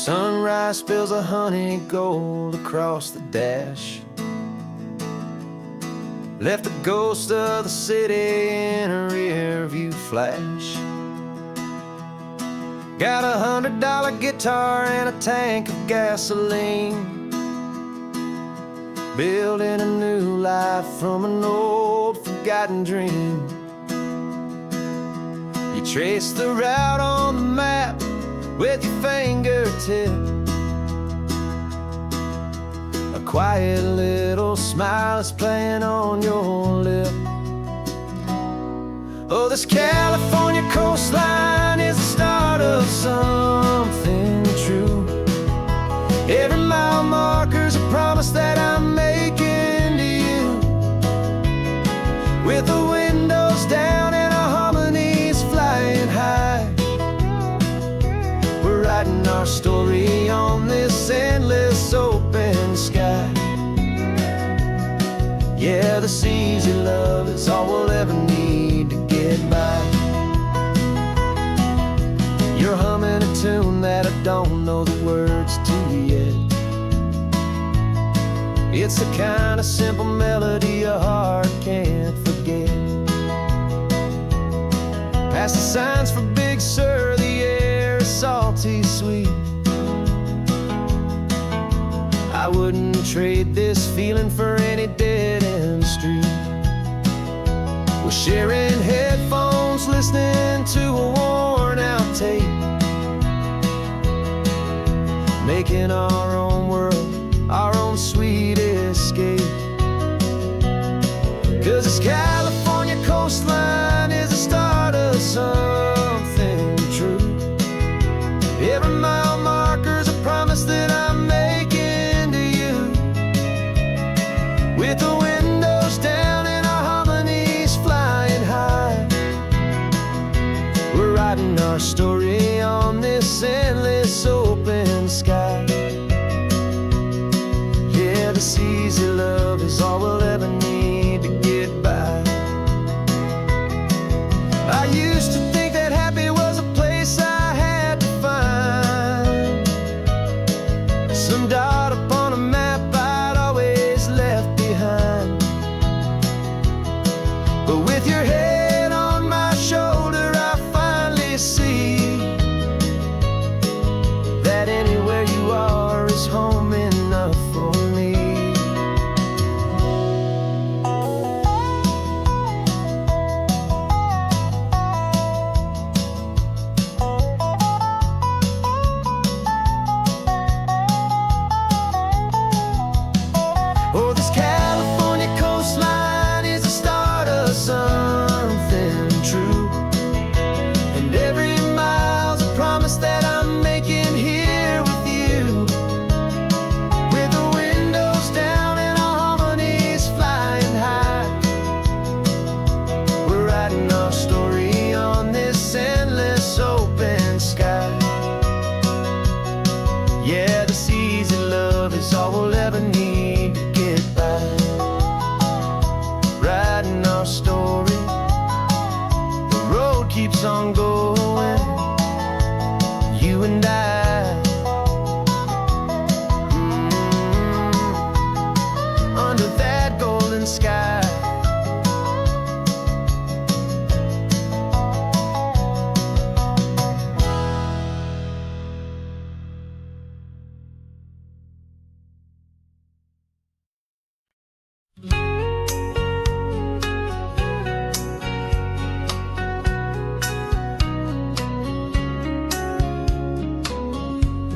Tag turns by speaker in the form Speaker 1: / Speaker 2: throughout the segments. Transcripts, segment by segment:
Speaker 1: Sunrise spills a honey gold across the dash. Left the ghost of the city in a rear view flash. Got $100 guitar and a tank of gasoline, building a new life from an old forgotten dream. You trace the route on the map with your fingertip. A quiet little smile is playing on your lip. Oh, this California coastline is the start of something true. Every mile marker's a promise that I'm making to you. With the windows down and our harmonies flying high, we're writing our story on this endless open sky. Yeah, this easy love is all we'll ever need to get by. You're humming a tune that I don't know the words to yet. It's the kind of simple melody your heart can't forget. Past the signs for Big Sur, the air is salty sweet. I wouldn't trade this feeling for any dead-end street. We're sharing headphones, listening to a worn-out tape, making our own world, our own sweet escape. 'Cause this California coastline is the start of something true. Every mile marker's a promise that I'm making to you. With the windows down and our harmonies flying high, we're writing our story on this endless open sky. Yeah, this easy love is all we'll ever need to get by. I used to think that happy was a place I had to find, some dot upon a map I'd always left behind. But with your head on my shoulder, I finally see that anywhere you are is home enough for me. Oh, this California coastline is the start of something true. And every mile's a promise that I'm making here with you. With the windows down and our harmonies flying high, we're writing our story on this endless open sky. Yeah, this easy love is all we'll ever need to get by. Writing our story, the road keeps on going, you and I. Under that golden sky.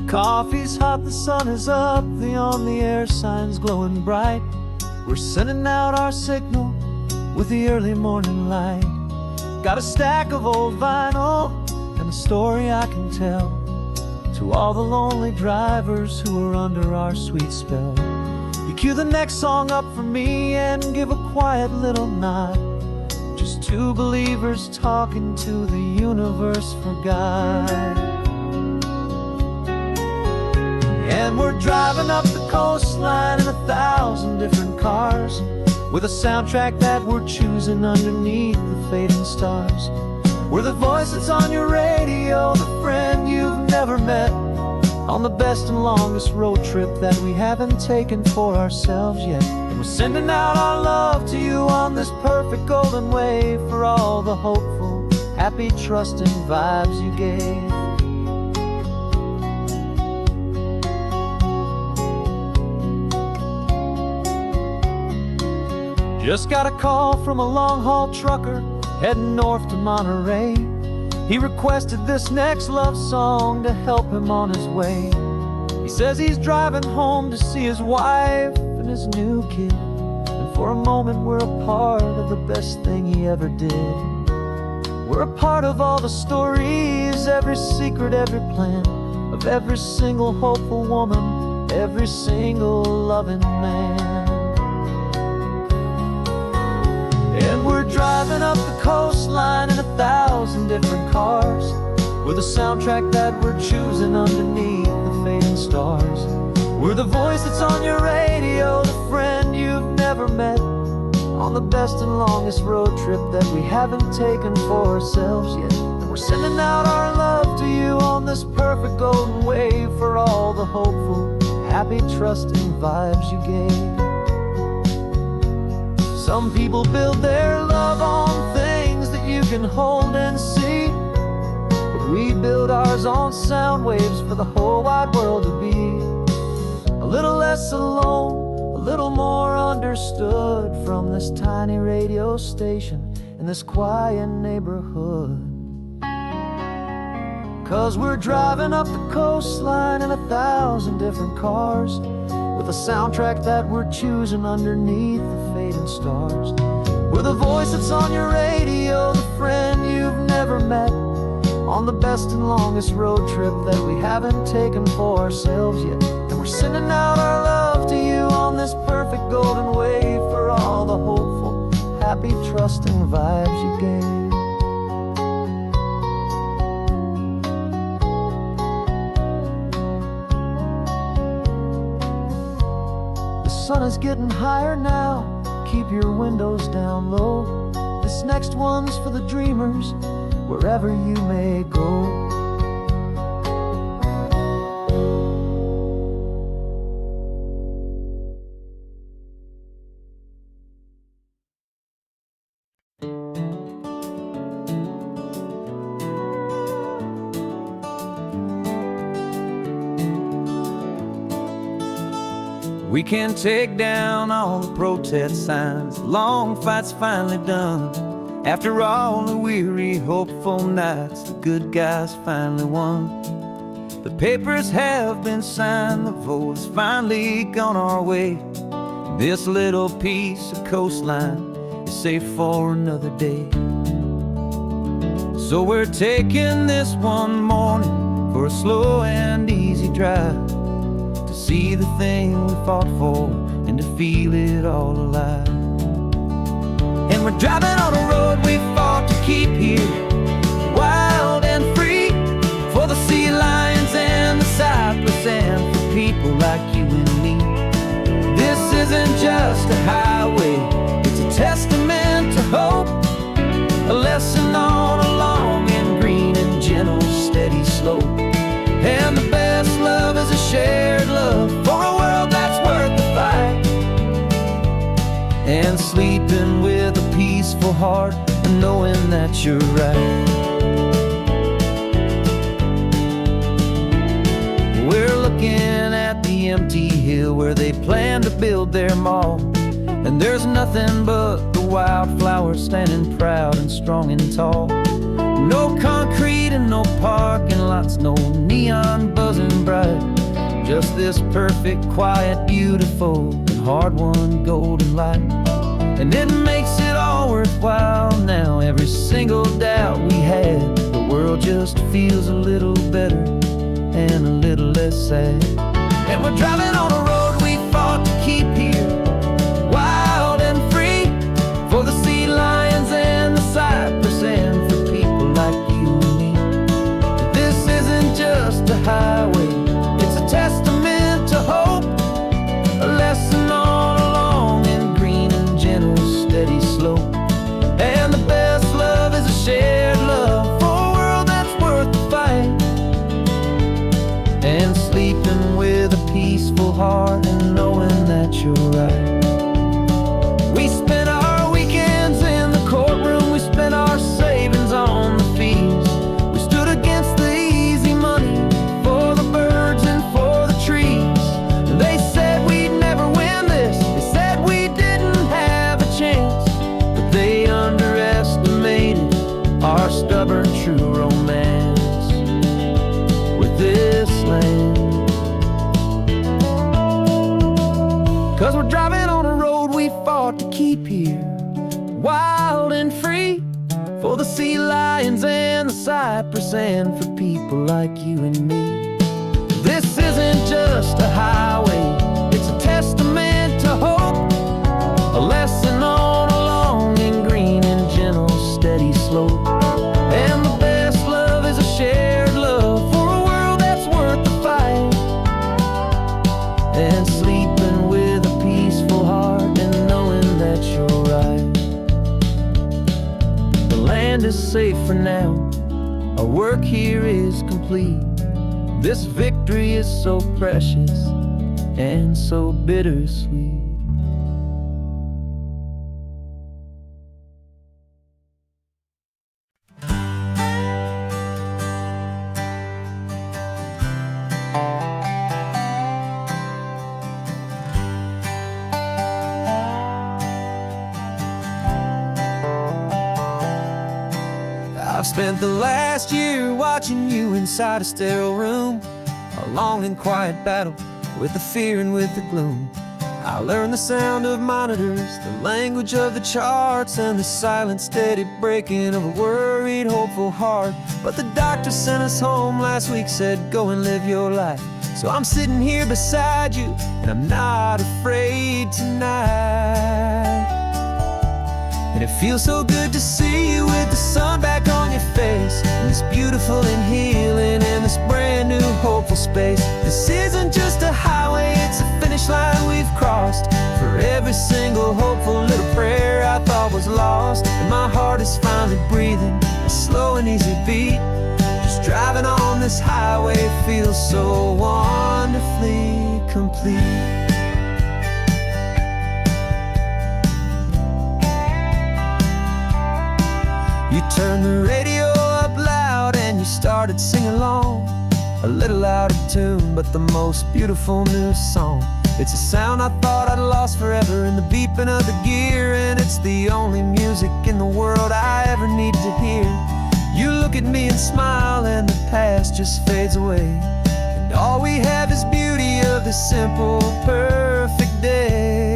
Speaker 2: Coffee's hot, the sun is up, the on-the-air sign's glowing bright. We're sending out our signal with the early morning light. Got a stack of old vinyl and a story I can tell to all the lonely drivers who are under our sweet spell. You cue the next song up for me and give a quiet little nod. Just two believers talking to the universe for God. And we're driving up the coastline in 1,000 different cars, with a soundtrack that we're choosing underneath the fading stars. We're the voice that's on your radio, the friend you've never met, on the best and longest road trip that we haven't taken for ourselves yet. And we're sending out our love to you on this perfect golden way for all the hopeful, happy, trusting vibes you gave. Just got a call from a long-haul trucker heading north to Monterey. He requested this next love song to help him on his way. He says he's driving home to see his wife and his new kid, and for a moment we're a part of the best thing he ever did. We're a part of all the stories, every secret, every plan, of every single hopeful woman, every single loving man. And we're driving up the coastline in 1,000 different cars, with a soundtrack that we're choosing underneath the fading stars. We're the voice that's on your radio, the friend you've never met, on the best and longest road trip that we haven't taken for ourselves yet. And we're sending out our love to you on this perfect golden wave for all the hopeful, happy, trusting vibes you gave. Some people build their love on things that you can hold and see, but we build ours on sound waves for the whole wide world to be a little less alone, a little more understood from this tiny radio station in this quiet neighborhood. 'Cause we're driving up the coastline in 1,000 different cars, with a soundtrack that we're choosing underneath the fading stars. We're the voice that's on your radio, the friend you've never met, on the best and longest road trip that we haven't taken for ourselves yet. And we're sending out our love to you on this perfect golden wave for all the hopeful, happy, trusting vibes you gave. The sun is getting higher now, keep your windows down low. This next one's for the dreamers, wherever you may go. We can take down all the protest signs, the long fight's finally done. After all the weary, hopeful nights, the good guys finally won. The papers have been signed, the vote has finally gone our way. This little piece of coastline is safe for another day. So we're taking this one morning for a slow and easy drive, see the thing we fought for and to feel it all alive. And we're driving on a road we fought to keep here, wild and free, for the sea lions and the cypress and for people like you and me. This isn't just a highway, it's a testament to hope, a lesson on a long and green and gentle steady slope. And the best love is a shared love for a world that's worth the fight, and sleeping with a peaceful heart and knowing that you're right. We're looking at the empty hill where they plan to build their mall, and there's nothing but the wildflowers standing proud and strong and tall. No concrete and no parking lots, no neon buzzing bright, just this perfect, quiet, beautiful, and hard-won golden light. And it makes it all worthwhile now, every single doubt we had. The world just feels a little better and a little less sad. And we're driving on a road we fought to keep here, wild and free, for the sea lions and the cypress and for people like you and me. This isn't just a highway, it's a testament to hope, a lesson on a long and green and gentle steady slope. And the best love is a shared love for a world that's worth the fight, and sleep heart and knowing that you're right. We spent our weekends in the courtroom, we spent our savings on the fees. We stood against the easy money for the birds and for the trees. And they said we'd never win this, they said we didn't have a chance, but they underestimated our stubborn true romance with this land. 'Cause we're driving on a road we fought to keep here, wild and free, for the sea lions and the cypress and for people like you and me. This isn't just a highway, it's a testament to hope, a lesson on a long and green and gentle steady slope. And the best love is a shared love for a world that's worth the fight, and sleeping with a peaceful heart and knowing that you're right. The land is safe for now, our work here is complete. This victory is so precious and so bittersweet. I've spent the last year watching you inside a sterile room, a long and quiet battle with the fear and with the gloom. I learned the sound of monitors, the language of the charts, and the silent steady breaking of a worried, hopeful heart. But the doctor sent us home last week, said go and live your life. So I'm sitting here beside you, and I'm not afraid tonight. And it feels so good to see you with the sun back on your face, and this beautiful and healing in this brand new hopeful space. This isn't just a highway, it's a finish line we've crossed. For every single hopeful little prayer I thought was lost, and my heart is finally breathing a slow and easy beat. Just driving on this highway feels so wonderfully complete. You turned the radio up loud and you started singing along, a little out of tune, but the most beautiful new song. It's a sound I thought I'd lost forever in the beeping of the gear, and it's the only music in the world I ever need to hear. You look at me and smile and the past just fades away, and all we have is beauty of this simple, perfect day.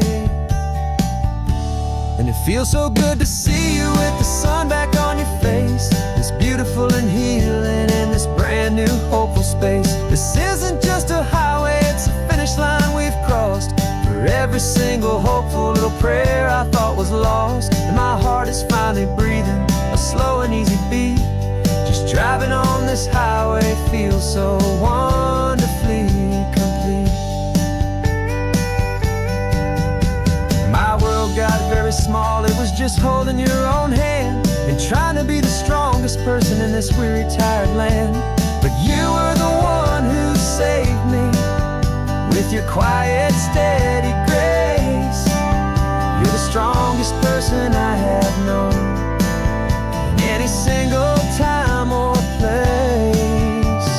Speaker 2: And it feels so good to see you with the sun back on your face, this beautiful and healing in this brand new hopeful space. This isn't just a highway, it's a finish line we've crossed. For every single hopeful little prayer I thought was lost, and my heart is finally breathing a slow and easy beat. Just driving on this highway feels so wonderfully complete. My world got very small, it was just holding your own hand and trying to be the strongest person in this weary, tired land. But you were the one who saved me with your quiet, steady grace. You're the strongest person I have known in any single time or place.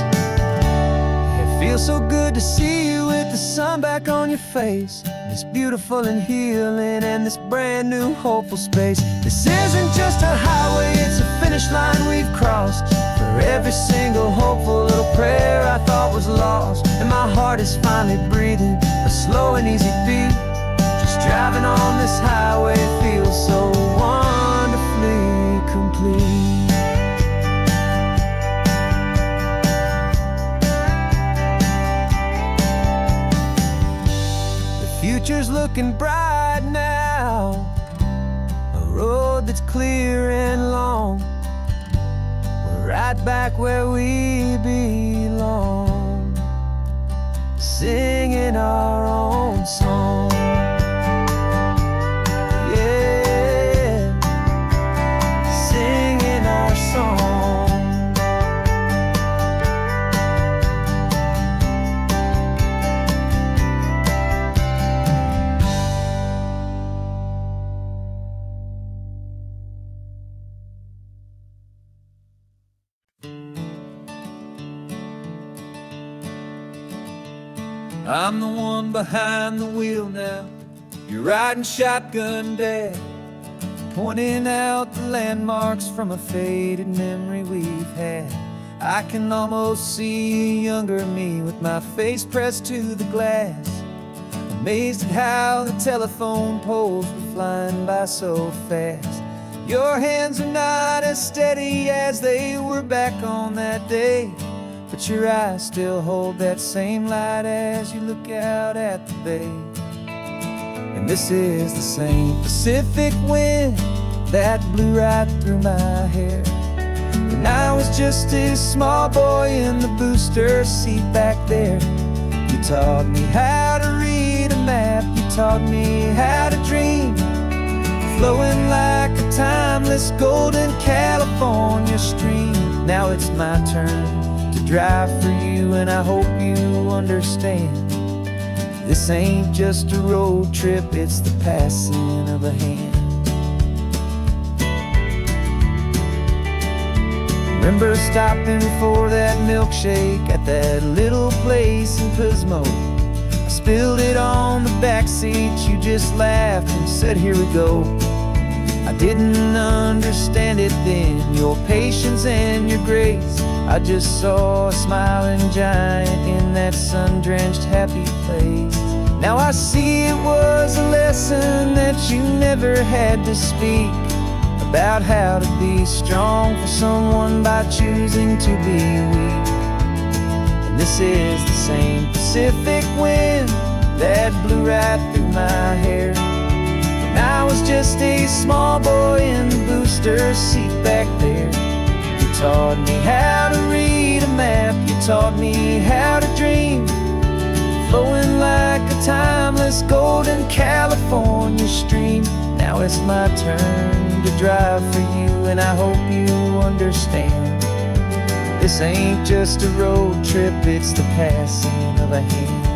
Speaker 2: It feels so good to see you with the sun back on your face, this beautiful and healing and this brand new hopeful space. This isn't just a highway, it's a finish line we've crossed. For every single hopeful little prayer I thought was lost, and my heart is finally breathing a slow and easy beat. Just driving on this highway feels so wonderfully complete. Future's looking bright now, a road that's clear and long. We're right back where we belong, singing our own song. Yeah, singing our song. I'm the one behind the wheel now. You're riding shotgun, Dad, pointing out the landmarks from a faded memory we've had. I can almost see a younger me with my face pressed to the glass, amazed at how the telephone poles were flying by so fast. Your hands are not as steady as they were back on that day, but your eyes still hold that same light as you look out at the bay. And this is the same Pacific wind that blew right through my hair when I was just a small boy in the booster seat back there. You taught me how to read a map, you taught me how to dream, flowing like a timeless golden California stream. Now it's my turn to drive for you, and I hope you understand. This ain't just a road trip, it's the passing of a hand. Remember stopping for that milkshake at that little place in Pismo. I spilled it on the back seat, you just laughed and said, "Here we go." I didn't understand it then, your patience and your grace. I just saw a smiling giant in that sun-drenched happy place. Now I see it was a lesson that you never had to speak, about how to be strong for someone by choosing to be weak. And this is the same Pacific wind that blew right through my hair when I was just a small boy in the booster seat back there. You taught me how to read a map, you taught me how to dream, flowing like a timeless golden California stream. Now it's my turn to drive for you, and I hope you understand. This ain't just a road trip, it's the passing of a hand.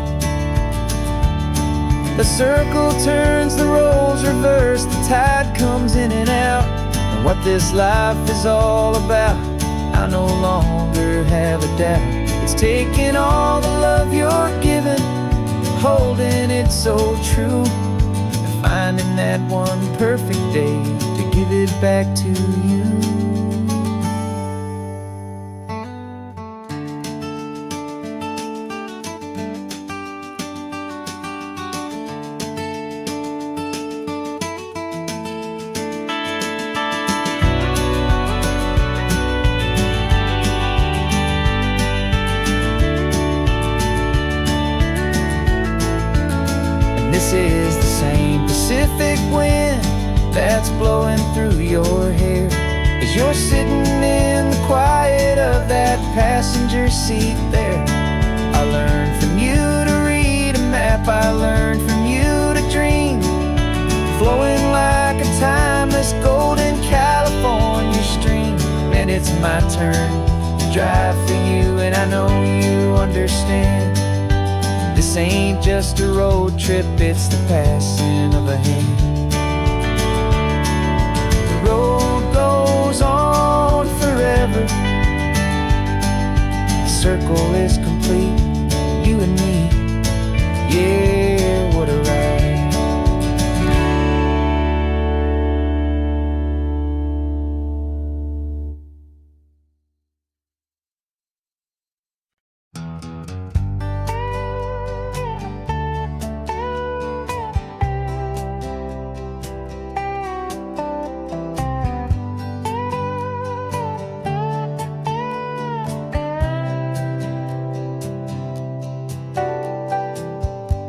Speaker 2: The circle turns, the roles reverse, the tide comes in and out. And what this life is all about, I no longer have a doubt. It's taking all the love you're giving, holding it so true, and finding that one perfect day to give it back to you. This is the same Pacific wind that's blowing through your hair as you're sitting in the quiet of that passenger seat there. I learned from you to read a map, I learned from you to dream, flowing like a timeless golden California stream. And it's my turn to drive for you, and I know you understand. This ain't just a road trip, it's the passing of a hand. The road goes on forever, the circle is complete, you and me, yeah, what a ride.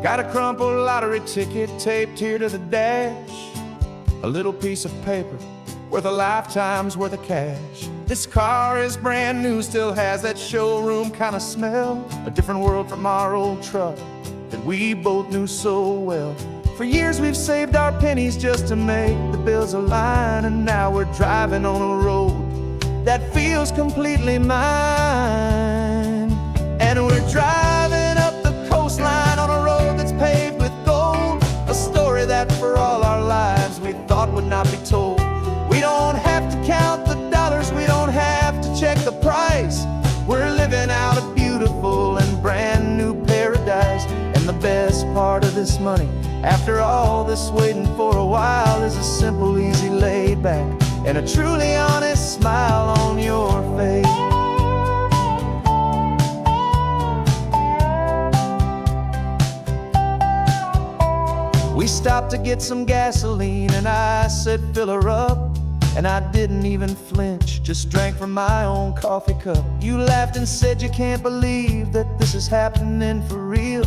Speaker 3: Got a crumpled lottery ticket taped here to the dash, a little piece of paper worth a lifetime's worth of cash. This car is brand new, still has that showroom kind of smell, a different world from our old truck that we both knew so well. For years we've saved our pennies just to make the bills align, and now we're driving on a road that feels completely mine. And we're driving up the coastline on a road that's paved with gold, a story that for all our lives we thought would not be told. We don't have to count the dollars, we don't have to check the price. We're living out a beautiful and brand new paradise, and
Speaker 2: this money. After all this waiting for a while is a simple, easy, laid back, and a truly honest smile on your face. We stopped to get some gasoline and I said fill her up, and I didn't even flinch, just drank from my own coffee cup. You laughed and said you can't believe that this is happening for real.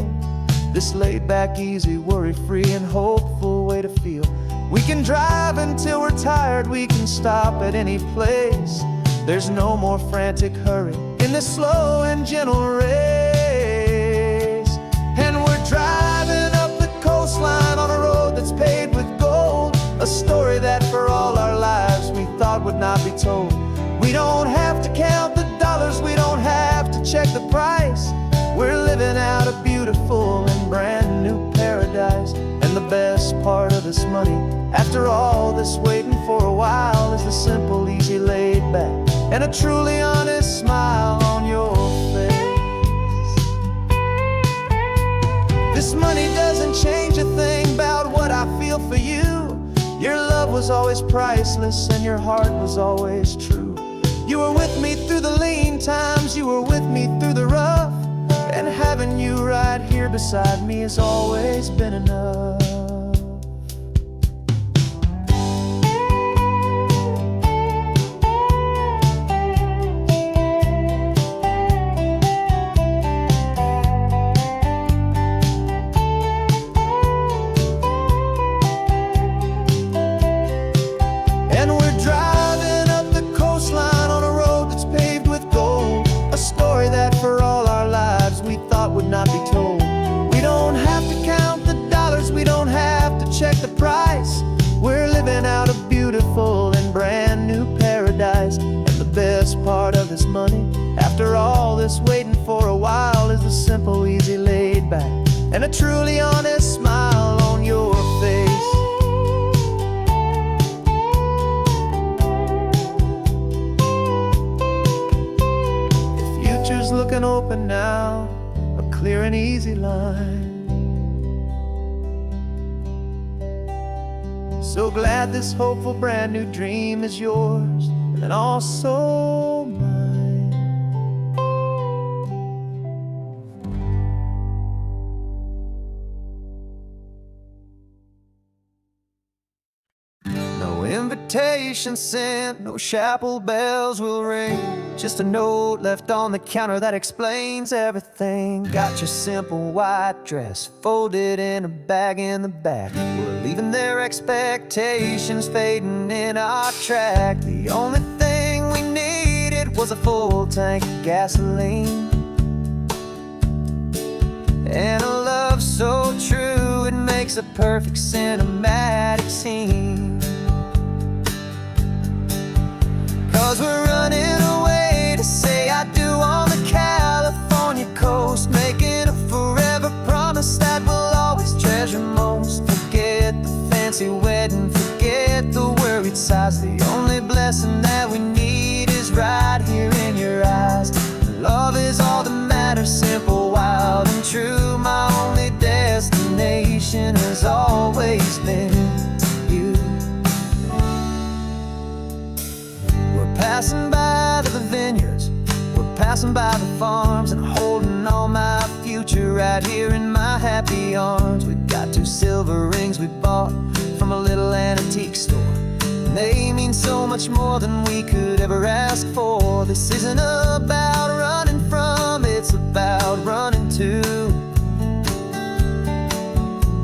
Speaker 2: This laid back, easy, worry-free and hopeful way to feel. We can drive until we're tired, we can stop at any place. There's no more frantic hurry in this slow and gentle race. And we're driving up the coastline on a road that's paved with gold, a story that for all our lives we thought would not be told. We don't have to count the dollars, we don't have to check the price. We're living out a beautiful and brand new paradise. And the best part of this money, after all this waiting for a while, is the simple, easy, laid back, and a truly honest smile on your face. This money doesn't change a thing about what I feel for you. Your love was always priceless and your heart was always true. You were with me through the lean times, you were with me through the rough, and having you right here beside me has always been enough. And we're driving up the coastline on a road that's paved with gold, a story that for all our lives we thought would not be told. We don't have to count the dollars, we don't have to check the price. We're living out a beautiful and brand new paradise. And the best part of this money, after all this waiting for a while, is the simple, easy, laid back, and a truly honest smile on your face. The future's looking open now, a clear and easy line. So glad this hopeful brand new dream is yours and also mine. No invitation sent, no chapel bells will ring, just a note left on the counter that explains everything. Got your simple white dress folded in a bag in the back. We're leaving their expectations fading in our track. The only thing we needed was a full tank of gasoline, and a love so true it makes a perfect cinematic scene. 'Cause we're running away to say I do on the California coast, making a forever promise that we'll always treasure most. Forget the fancy wedding, forget the worried sighs. The only blessing that we need is right here in your eyes. Love is all that matters, simple, wild, and true. My only destination has always been you. We're passing by the vineyards, we're passing by the farms, and holding on my future right here in my happy arms. We've got 2 silver rings we bought from a little antique store, and they mean so much more than we could ever ask for. This isn't about running from, it's about running to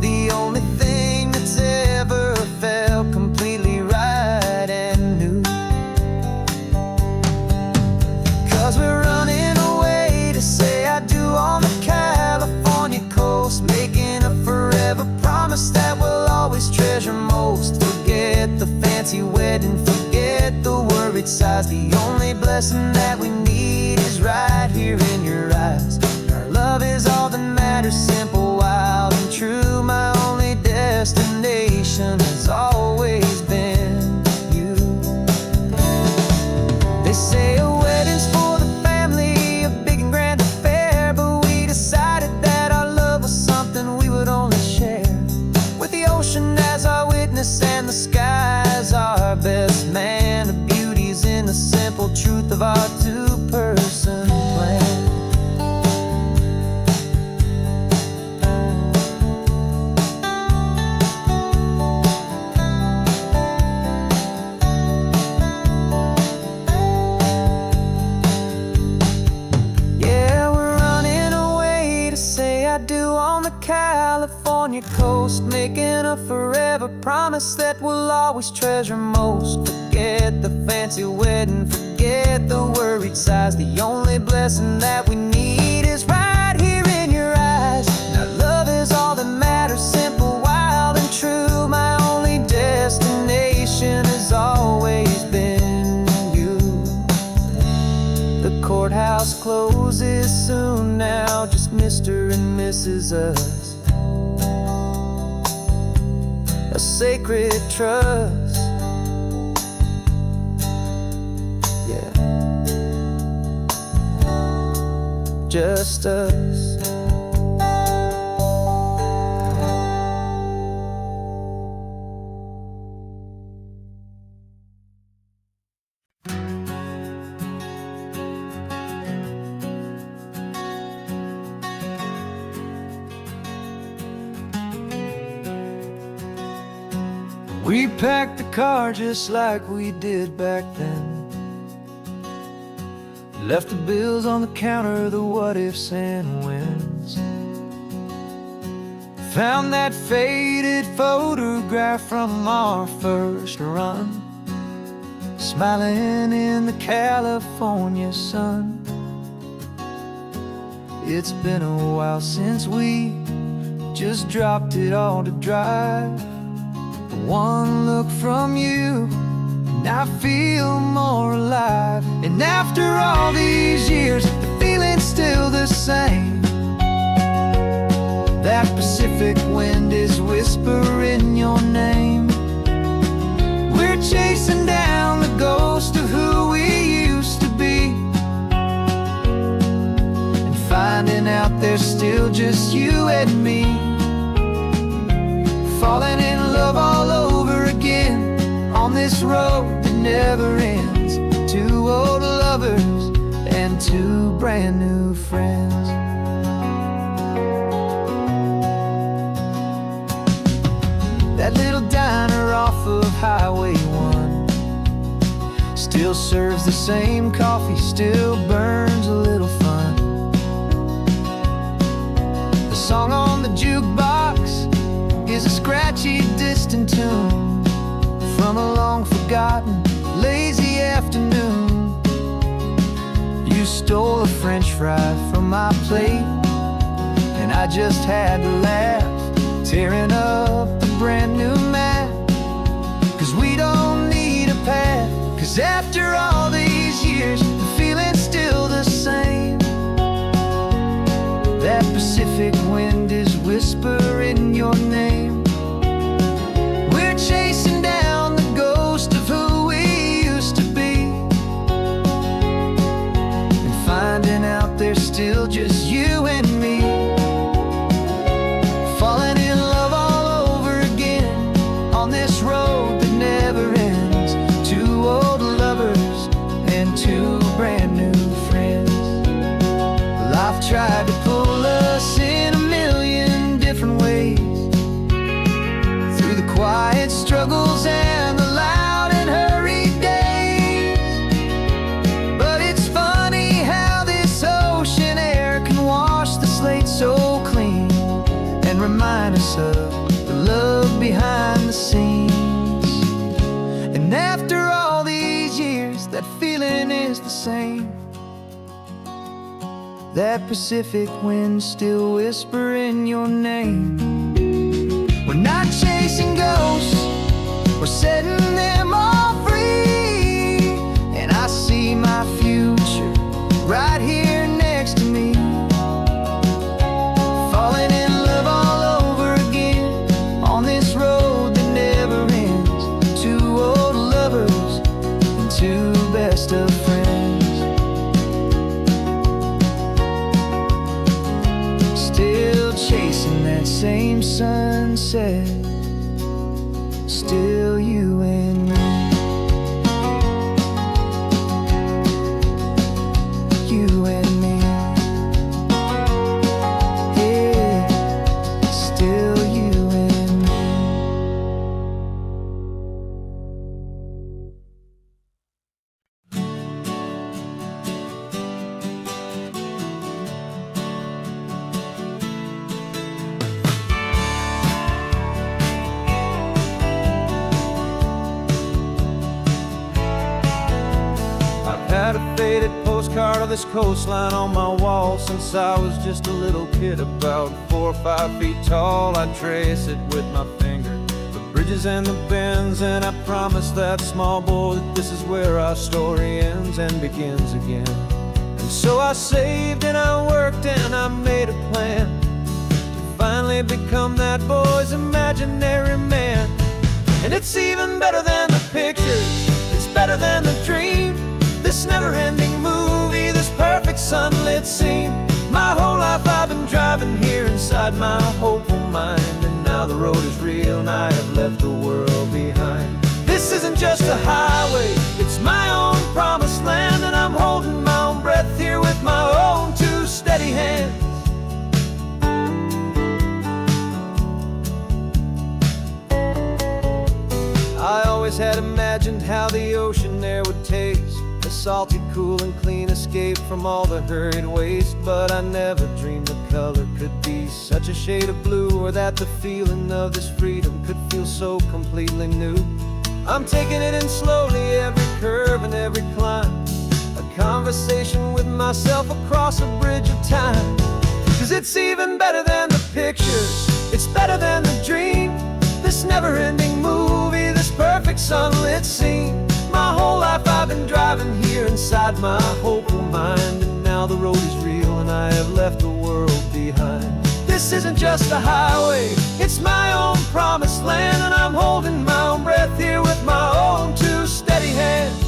Speaker 2: the only thing that's ever felt completely right and new. 'Cause we're running away to say I do on the California coast, making a forever promise that we'll always treasure most. Forget the fancy wedding, forget the worried sighs. The only blessing that we need is right here in your eyes. Our love is all that matters, simple, wild, and true. My only destination has always been you. They say a wedding's for the family, a big and grand affair, but we decided that our love was something we would only share. California coast, making a forever promise that we'll always treasure most. Forget the fancy wedding, forget the worried sighs. The only blessing that we need is right here in your eyes. Now love is all that matters, simple, wild and true. My only destination has always been you. The courthouse closes soon now, just Mr. and Mrs. Us. A sacred trust, yeah, just us. We packed the car just like we did back then. Left the bills on the counter, the what ifs and whens. Found that faded photograph from our first run, smiling in the California sun. It's been a while since we just dropped it all to drive. One look from you, and I feel more alive. And after all these years, the feeling's still the same. That Pacific wind is whispering your name. We're chasing down the ghost of who we used to be, and finding out there's still just you and me. Falling in love all over again on this road that never ends. Two old lovers and two brand new friends. That little diner off of Highway 1 still serves the same coffee, still burns a little fun. The song on the jukebox is a scratchy, distant tune from a long-forgotten, lazy afternoon. You stole a French fry from my plate, and I just had to laugh, tearing up the brand new map. 'Cause we don't need a path, 'cause after all these years, the feeling's still the same. That Pacific wind is whispering your name. We're chasing down the ghost of who we used to be, and finding out there's still just you and me. Falling in love all over again on this road that never ends. Two old lovers and two brand new friends. Life tried to pull us in a million different ways, through the quiet struggles and the loud and hurried days. But it's funny how this ocean air can wash the slate so clean, and remind us of the love behind the scenes. And after all these years, that feeling is the same. That Pacific wind still whispering your name. We're not chasing ghosts, we're setting them all free. And I see my future right here next to me. Falling in love all over again on this road that never ends. Two old lovers and two best of friends. Still chasing that same sunset, still you and me. You and me. Yeah, still you and me. postcard of this coastline on my wall since I was just a little kid, about 4 or 5 feet tall. I'd trace it with my finger, the bridges and the bends, and I promised that small boy that this is where our story ends and begins again. And so I saved and I worked and I made a plan to finally become that boy's imaginary man. And it's even better than the pictures, it's better than the dream, this never-ending movie, this perfect sunlit scene. My whole life I've been driving here inside my hopeful mind, and now the road is real and I have left the world behind. This isn't just a highway, it's my own promised land, and I'm holding my own breath here with my own 2 steady hands. I always had imagined how the ocean there would taste, a salty, cool and clean escape from all the hurried waste. But I never dreamed the color could be such a shade of blue, or that the feeling of this freedom could feel so completely new. I'm taking it in slowly, every curve and every climb, a conversation with myself across a bridge of time. 'Cause it's even better than the pictures, it's better than the dream, this never-ending movie, this perfect sunlit scene. My whole life I've been driving here inside my hopeful mind, and now the road is real and I have left the world behind. This isn't just a highway, it's my own promised land, and I'm holding my own breath here with my own 2 steady hands.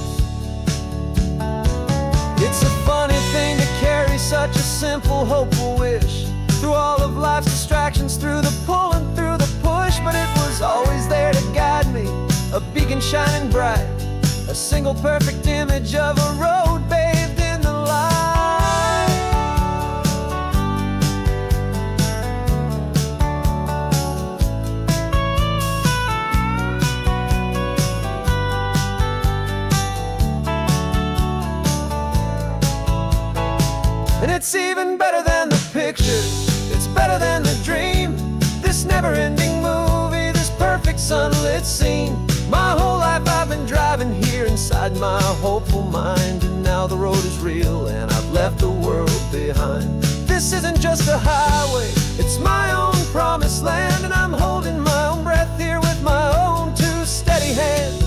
Speaker 2: It's a funny thing to carry such a simple, hopeful wish through all of life's distractions, through the pull and through the push, but it was always there to guide me, a beacon shining bright, a single perfect image of a road bathed in the light. And it's even better than the pictures, it's better than the dream, this never-ending movie, this perfect sunlit scene. My whole life I've been driving here inside my hopeful mind, and now the road is real and I've left the world behind. This isn't just a highway, it's my own promised land, and I'm holding my own breath here with my own 2 steady hands.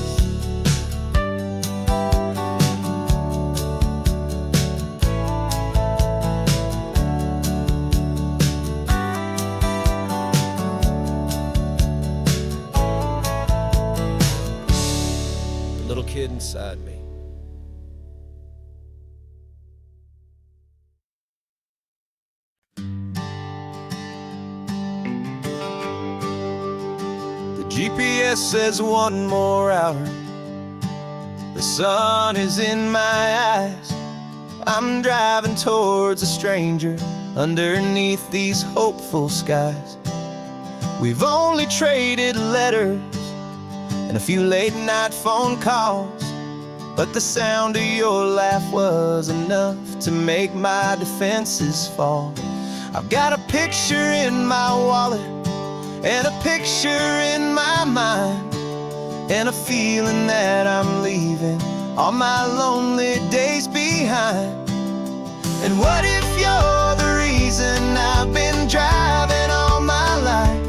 Speaker 2: Little kid inside me. The GPS says 1 more hour, the sun is in my eyes. I'm driving towards a stranger underneath these hopeful skies. We've only traded letters and a few late-night phone calls, but the sound of your laugh was enough to make my defenses fall. I've got a picture in my wallet and a picture in my mind, and a feeling that I'm leaving all my lonely days behind. And what if you're the reason I've been driving all my life,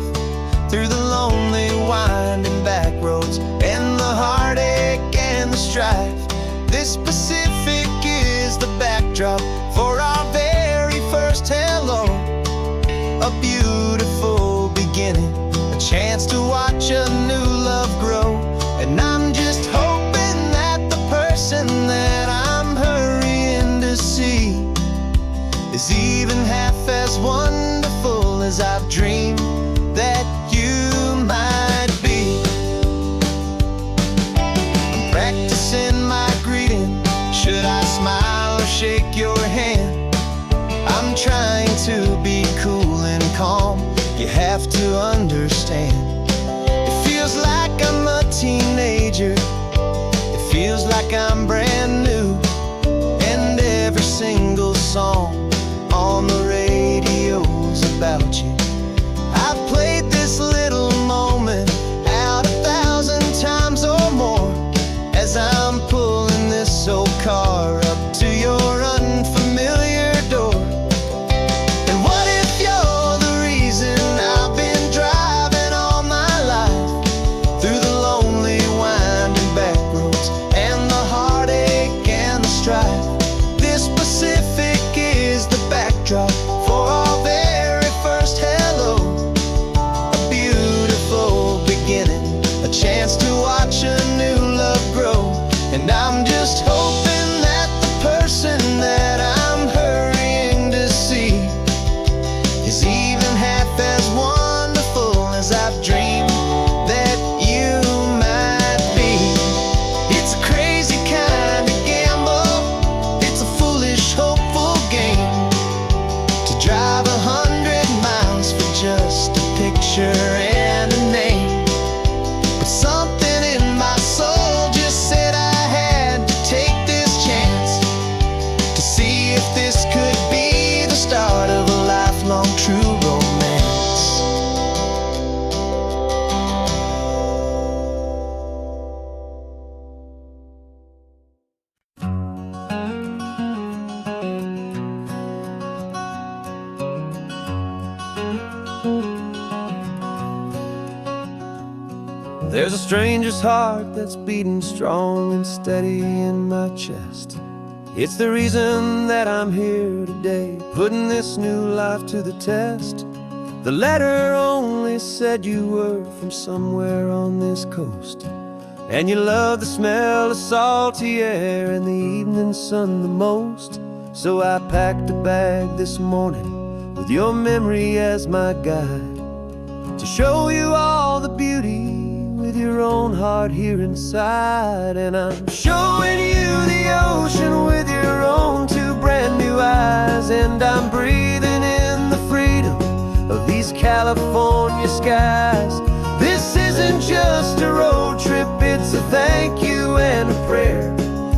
Speaker 2: through the lonely winding back roads and the heartache and the strife? This Pacific is the backdrop for our very first hello, a beautiful beginning, a chance to watch a new love grow. And I'm just hoping that the person that I'm hurrying to see is even half as wonderful as I've dreamed that you might be. I'm practicing my greeting, should I smile or shake your hand? I'm trying to be cool and calm, you have to understand. It feels like I'm a teenager, it feels like I'm brand new, and every single song on the radio's about you. There's a stranger's heart that's beating strong and steady in my chest. It's the reason that I'm here today, putting this new life to the test. The letter only said you were from somewhere on this coast, and you love the smell of salty air and the evening sun the most. So I packed a bag this morning with your memory as my guide, to show you all the beauty with your own heart here inside. And I'm showing you the ocean with your own two brand new eyes, and I'm breathing in the freedom of these California skies. This isn't just a road trip, it's a thank you and a prayer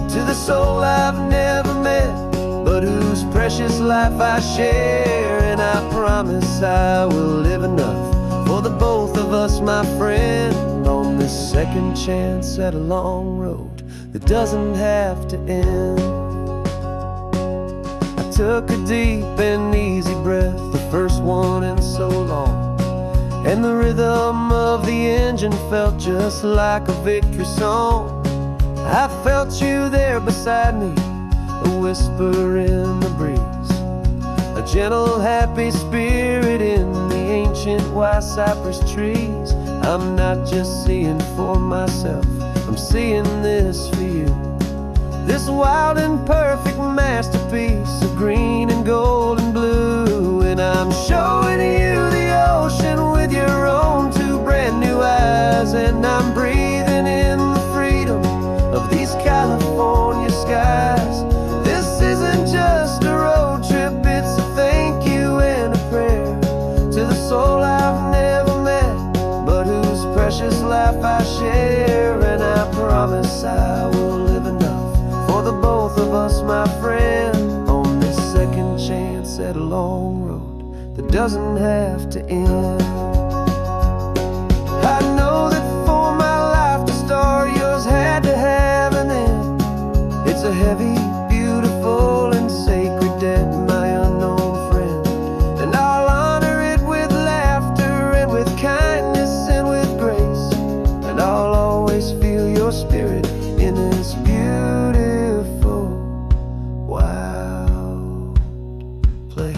Speaker 2: to the soul I've never met, but whose precious life I share. And I promise I will live enough for the both of us, my friend, on this second chance at a long road that doesn't have to end. I took a deep and easy breath, the first one in so long, and the rhythm of the engine felt just like a victory song. I felt you there beside me, a whisper in the breeze, a gentle happy spirit in the ancient white cypress trees. I'm not just seeing for myself, I'm seeing this for you, this wild and perfect masterpiece of green and gold and blue. And I'm showing you the ocean with your own two brand new eyes, and I'm breathing in the freedom of these California skies. This isn't just a road trip, it's a thank you and a prayer to the soul I've never met, but whose precious life I share. And I promise I will live enough for the both of us, my friend, on this second chance at a long road that doesn't have to end. I know that for my life to start, yours had to have an end. It's a heavy, beautiful, and sacred debt, my unknown friend, and I'll honor it with laughter and with kindness and with grace, and I'll always feel your spirit in this beautiful, wild place.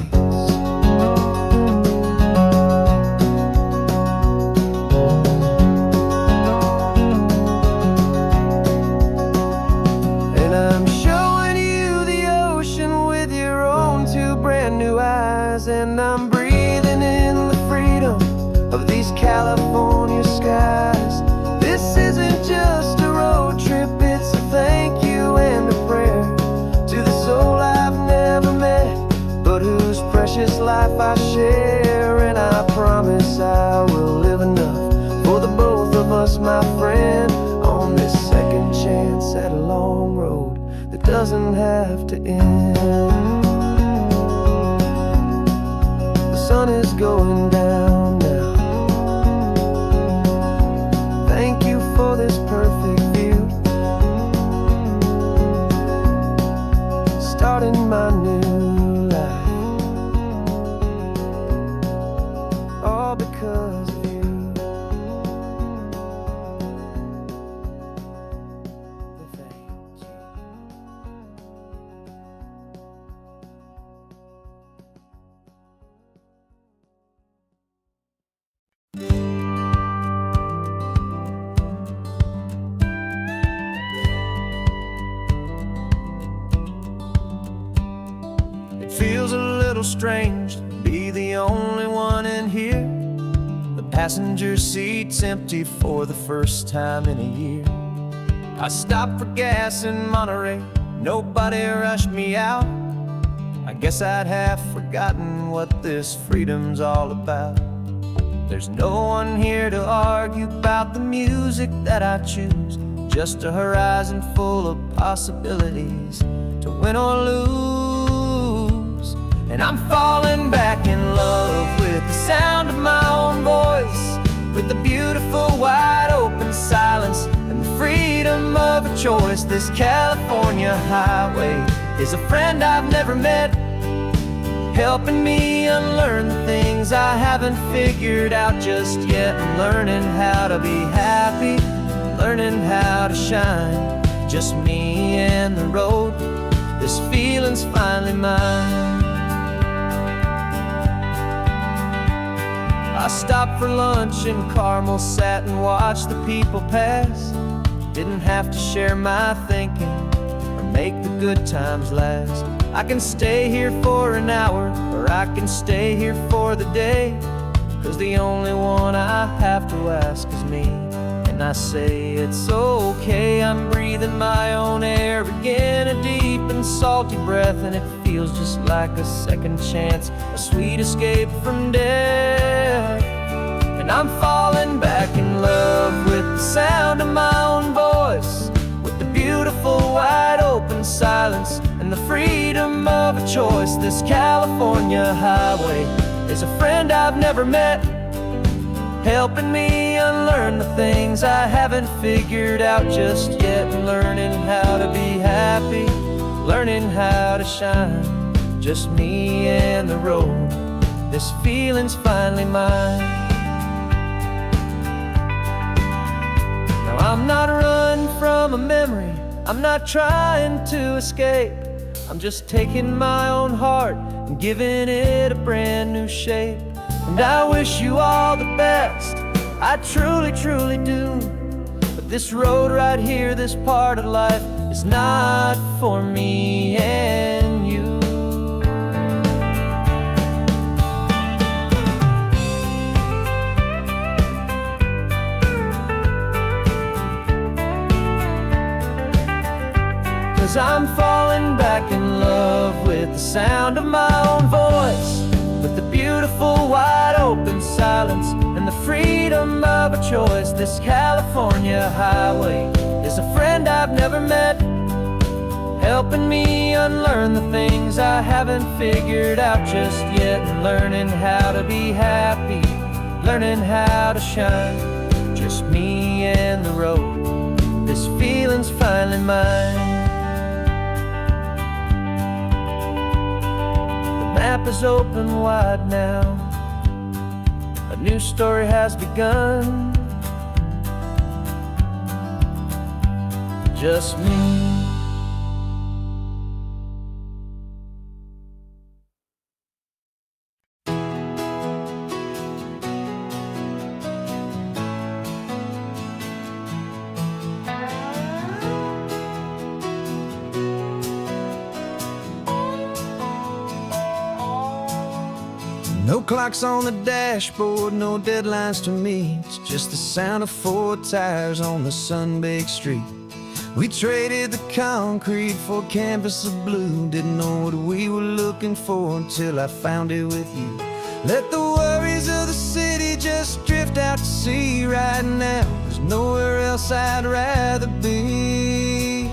Speaker 2: And I'm showing you the ocean with your own two brand new eyes, and I'm breathing in the freedom of these California skies. This isn't just a road trip, it's a thank you and a prayer to the soul I've never met, but whose precious life I share. And I promise I will live enough for the both of us, my friend, on this second chance at a long road that doesn't have to end. The sun is going down now. Thank you for this perfect view, starting my new life, all because of you. Thank you. It feels a little strange to be the only one in here. The passenger seat's empty for the first time in a year. I stopped for gas in Monterey, nobody rushed me out. I guess I'd half forgotten what this freedom's all about. There's no one here to argue about the music that I choose, just a horizon full of possibilities to win or lose. And I'm falling back in love with the sound of my own voice, with the beautiful wide open silence and the freedom of a choice. This California highway is a friend I've never met. helping me unlearn the things I haven't figured out just yet. I'm learning how to be happy, learning how to shine, just me and the road. This feeling's finally mine. I stopped for lunch in Carmel, sat and watched the people pass. Didn't have to share my thinking or make the good times last. I can stay here for an hour, or I can stay here for the day, 'cause the only one I have to ask is me. And I say it's okay, I'm breathing my own air again, a deep and salty breath, and it feels just like a second chance, a sweet escape from death. And I'm falling back in love with the sound of my own voice, with the beautiful wide open silence and the freedom of a choice. This California highway is a friend I've never met, helping me unlearn the things I haven't figured out just yet. And learning how to be happy, learning how to shine, just me and the road. This feeling's finally mine. Now I'm not running from a memory, I'm not trying to escape. I'm just taking my own heart and giving it a brand new shape. And I wish you all the best, I truly, truly do. But this road right here, this part of life, is not for me and you. 'Cause I'm falling back in love with the sound of my own voice, with the beautiful wide open silence and the freedom of a choice. This California highway is a friend I've never met, helping me unlearn the things I haven't figured out just yet. And learning how to be happy, learning how to shine, just me and the road. This feeling's finally mine. The map is open wide now, a new story has begun, just me. No clocks on the dashboard, no deadlines to meet, just the sound of 4 tires on the sun-baked street. We traded the concrete for a canvas of blue, didn't know what we were looking for until I found it with you. Let the worries of the city just drift out to sea right now. There's nowhere else I'd rather be,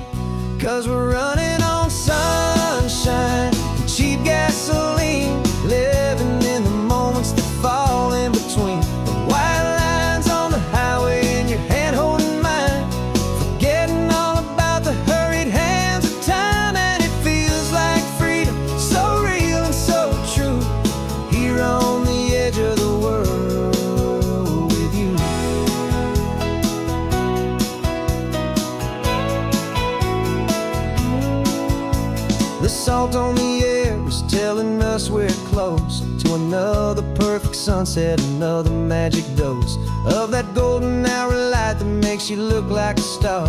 Speaker 2: 'cause we're running on sunshine and cheap gasoline, living in the moments that fall in between the white lines on the highway and your hand holding mine, forgetting all about the hurried hands of time. And it feels like freedom, so real and so true, here on the edge of the world with you. The salt on the air is telling us we're close to another perfect sunset, another magic dose of that golden hour light that makes you look like a star,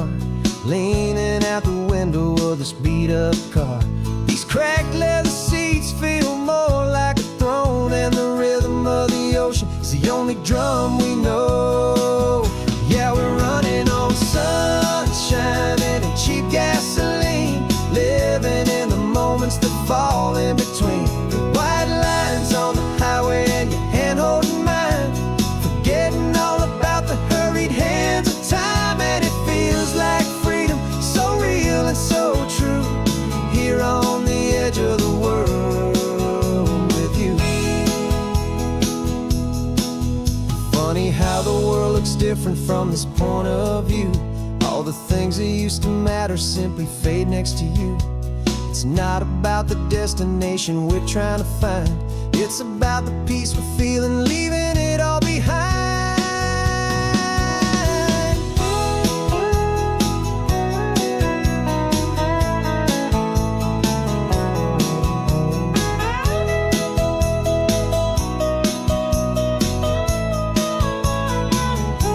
Speaker 2: leaning out the window of this beat-up car. These cracked leather seats feel more like a throne, and the rhythm of the ocean is the only drum we know. Yeah, we're running on sunshine and cheap gasoline, living in the moments that fall in between the white lines on the highway and your hand holding mine, forgetting all about the hurried hands of time. And it feels like freedom, so real and so true, here on the edge of the world with you. Funny how the world looks different from this point of view. All the things that used to matter simply fade next to you.
Speaker 1: It's not about the destination we're trying to find. It's about the peace we're feeling, leaving it all behind.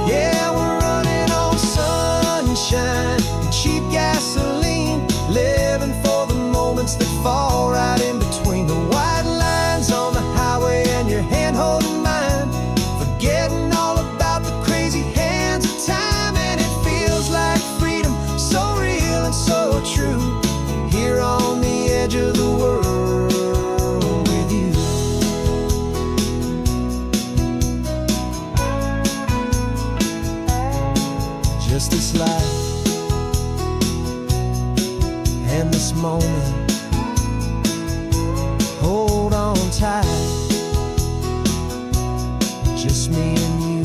Speaker 1: Yeah, we're running on sunshine and cheap gasoline, living for the moments that fall right in between the white lines on the highway and your hand holding mine, forgetting all about the crazy hands of time. And it feels like freedom, so real and so true, here on the edge of the world with you. Just this life and this moment, hold on tight, just me and you.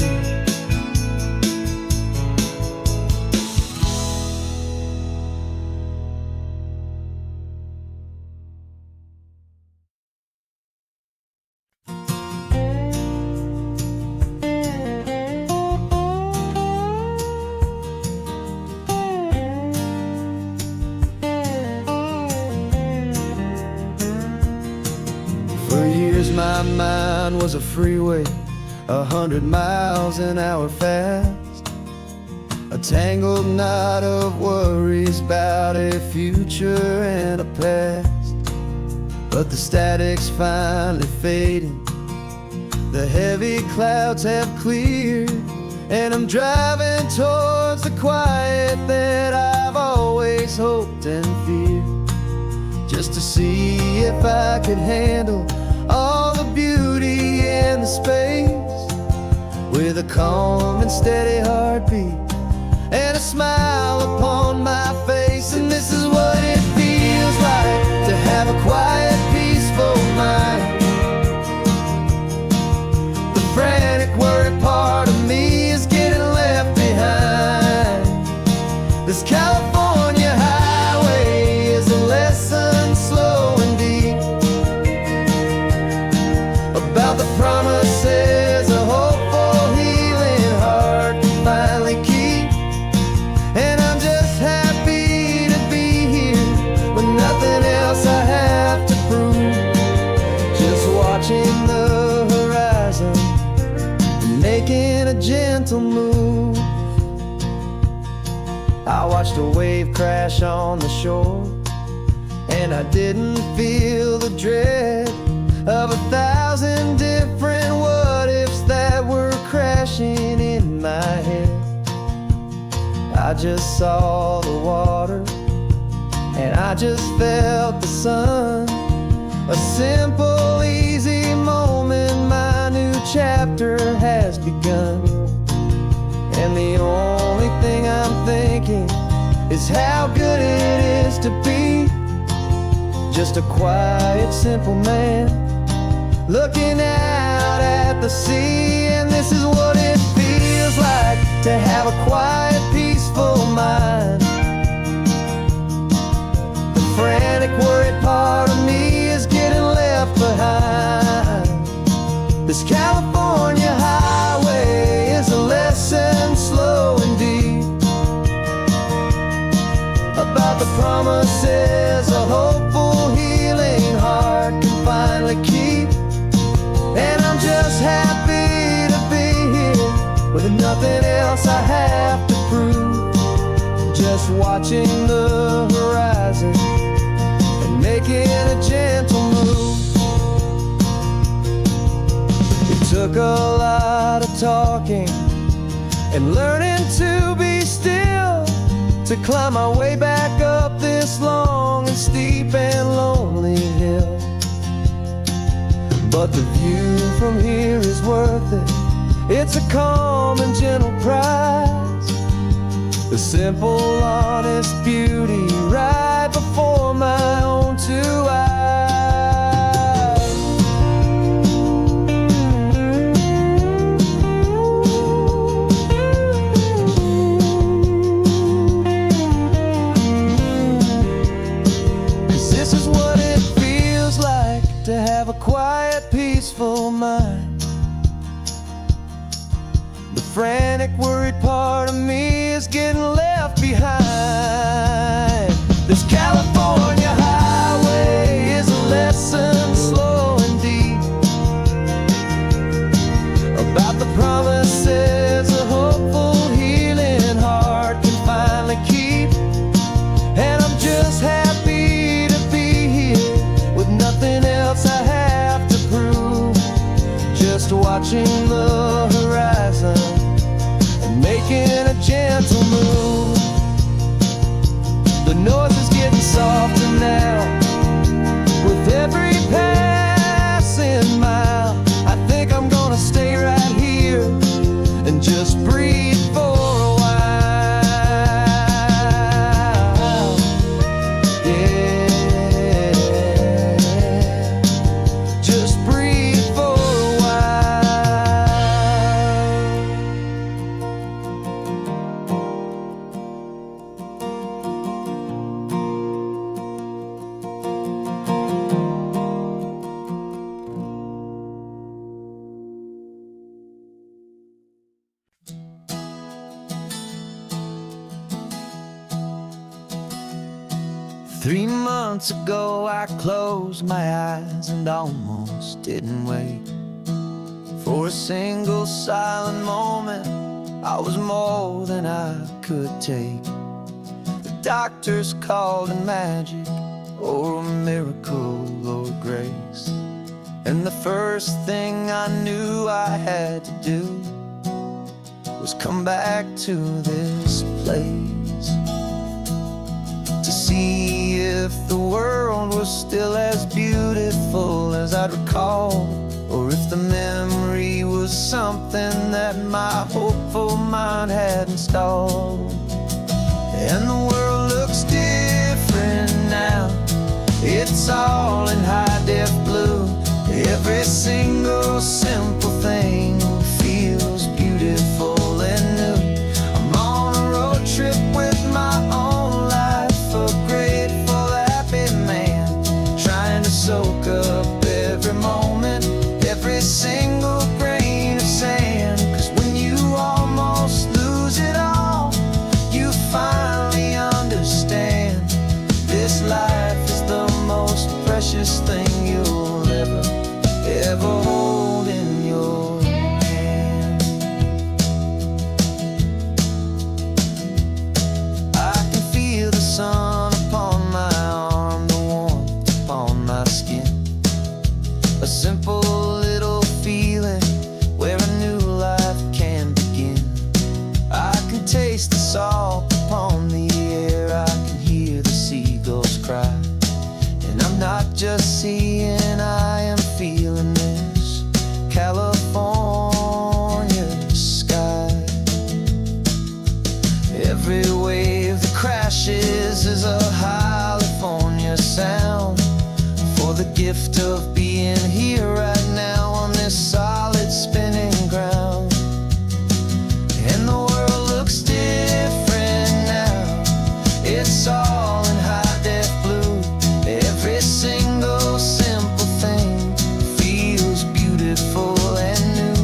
Speaker 1: For years my mind was a freeway, 100 miles an hour fast, a tangled knot of worries about a future and a past. But the static's finally fading, the heavy clouds have cleared, and I'm driving towards the quiet that I've always hoped and feared, just to see if I could handle all the beauty and the space, with a calm and steady heartbeat and a smile upon my face. And this is what it feels like to have a quiet, peaceful mind. The frantic, worried part of me is getting left behind. This California highway is a lesson slow and deep about the promises a hopeful, healing heart can finally keep. And I'm just happy to be here with nothing else I have to prove, just watching the horizon and making a gentle move. I watched a wave crash on the shore, and I didn't feel the dread of 1,000 different what-ifs that were crashing in my head. I just saw the water, and I just felt the sun. A simple, easy moment, my new chapter has begun. And the only thing I'm thinking is how good it is to be just a quiet, simple man looking out at the sea. And this is what it feels like to have a quiet, peaceful mind. The frantic, worried part of me is getting left behind. This California highway is a lesson slow and deep about the promises a hopeful, healing heart can finally keep. And I'm just happy to be here with nothing else I have to prove, just watching the horizon and making a gentle move. It took a lot of talking and learning to be still to climb my way back up this long and steep and lonely hill. But the view from here is worth it. It's a calm and gentle prize, the simple, honest beauty right before my own two eyes. is getting left behind. This California highway is a lesson slow and deep about the promises a hopeful, healing heart can finally keep. And I'm just happy to be here with nothing else I have to prove. Just watching the horizon and making a gentle move. The noise is getting softer now with every passing mile. I think I'm gonna stay right here and just breathe for a while. Yeah, just breathe for a while. 3 months ago I closed my eyes and almost didn't wake. For a single silent moment I was more than I could take. The doctors called it magic, or a miracle, or grace. And the first thing I knew I had to do was come back to this place, to see if the world was still as beautiful as I'd recall, or if the memory was something that my hopeful mind had installed. And the world looks different now, it's all in high-def blue. Every single simple thing feels beautiful and new. I'm on a road trip with my own life, a grateful, happy man, trying to soak up every moment, every single grain of sand. 'Cause when you almost lose it all, you finally understand this life is the most precious thing you'll ever hold in your hand. I can feel the sun upon my arm, the warmth upon my skin, a simple little feeling where a new life can begin. I can taste the salt upon the air, I can hear the seagulls cry, and I'm not just seeing, I am feeling this California sky. Every wave that crashes is a California sound, for the gift of being here right now on this solid spinning ground. And the world looks different now, it's all in high-def blue. Every single simple thing feels beautiful and new.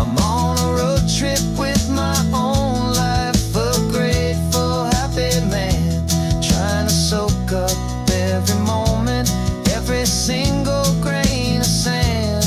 Speaker 1: I'm on a road trip with my own life, a grateful, happy man, trying to soak up every moment, every single grain of sand.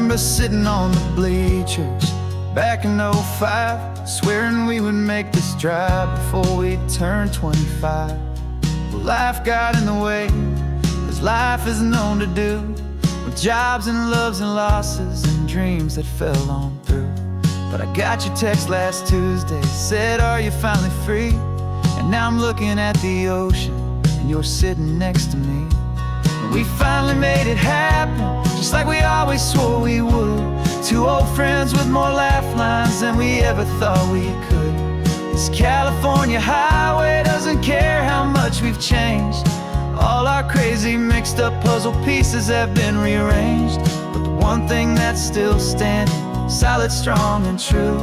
Speaker 1: remember sitting on the bleachers back in '05, swearing we would make this drive before we turned 25. Well, life got in the way, as life is known to do, with jobs and loves and losses and dreams that fell on through. But I got your text last Tuesday, said, are you finally free? And now I'm looking at the ocean, and you're sitting next to me. And we finally made it happen, just like we always swore we would. Two old friends with more laugh lines than we ever thought we could. This California highway doesn't care how much we've changed. All our crazy mixed up puzzle pieces have been rearranged. But the one thing that's still standing, solid, strong, and true,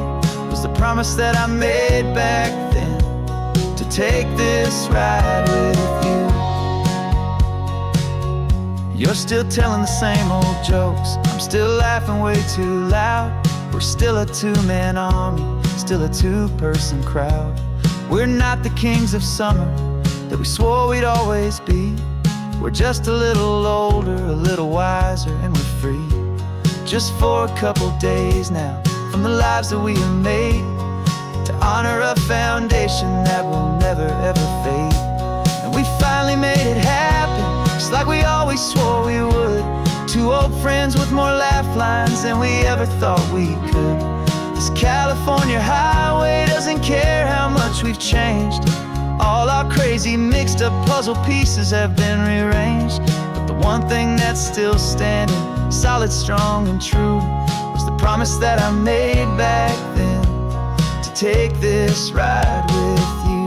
Speaker 1: was the promise that I made back then, to take this ride with you. You're still telling the same old jokes, I'm still laughing way too loud. We're still a two-man army, still a two-person crowd. We're not the kings of summer that we swore we'd always be. We're just a little older, a little wiser, and we're free. Just for a couple days now, from the lives that we have made, to honor a foundation that will never ever fade. And we finally made it happen, just like we always swore we would. Two old friends with more laugh lines than we ever thought we could. This California highway doesn't care how much we've changed. All our crazy mixed up puzzle pieces have been rearranged. But the one thing that's still standing, solid, strong, and true, was the promise that I made back then, to take this ride with you.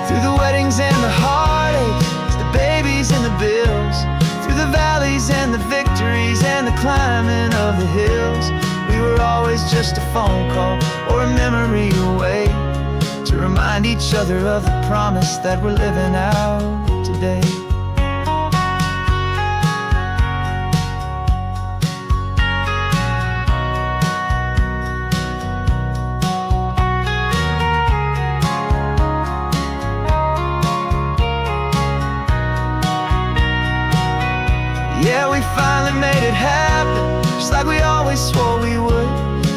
Speaker 1: Through the weddings and the heartaches, the babies and the bills, through the valleys and the victories and the climbing of the hills, we were always just a phone call or a memory away, to remind each other of the promise that we're living out today. Yeah, we finally made it happen, just like we always swore we would.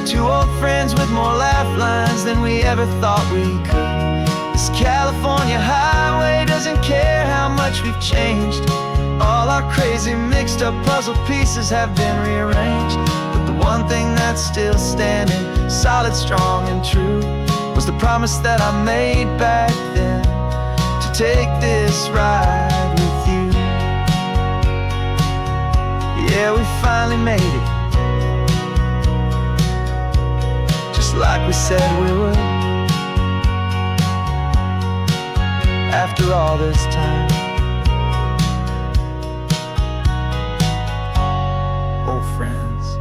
Speaker 1: Two old friends with more laugh lines than we ever thought we could. This California highway doesn't care how much we've changed. All our crazy mixed up puzzle pieces have been rearranged. But the one thing that's still standing, solid, strong, and true, was the promise that I made back then, to take this ride with you. Yeah, we finally made it, just like we said we would. After all this time, old friends,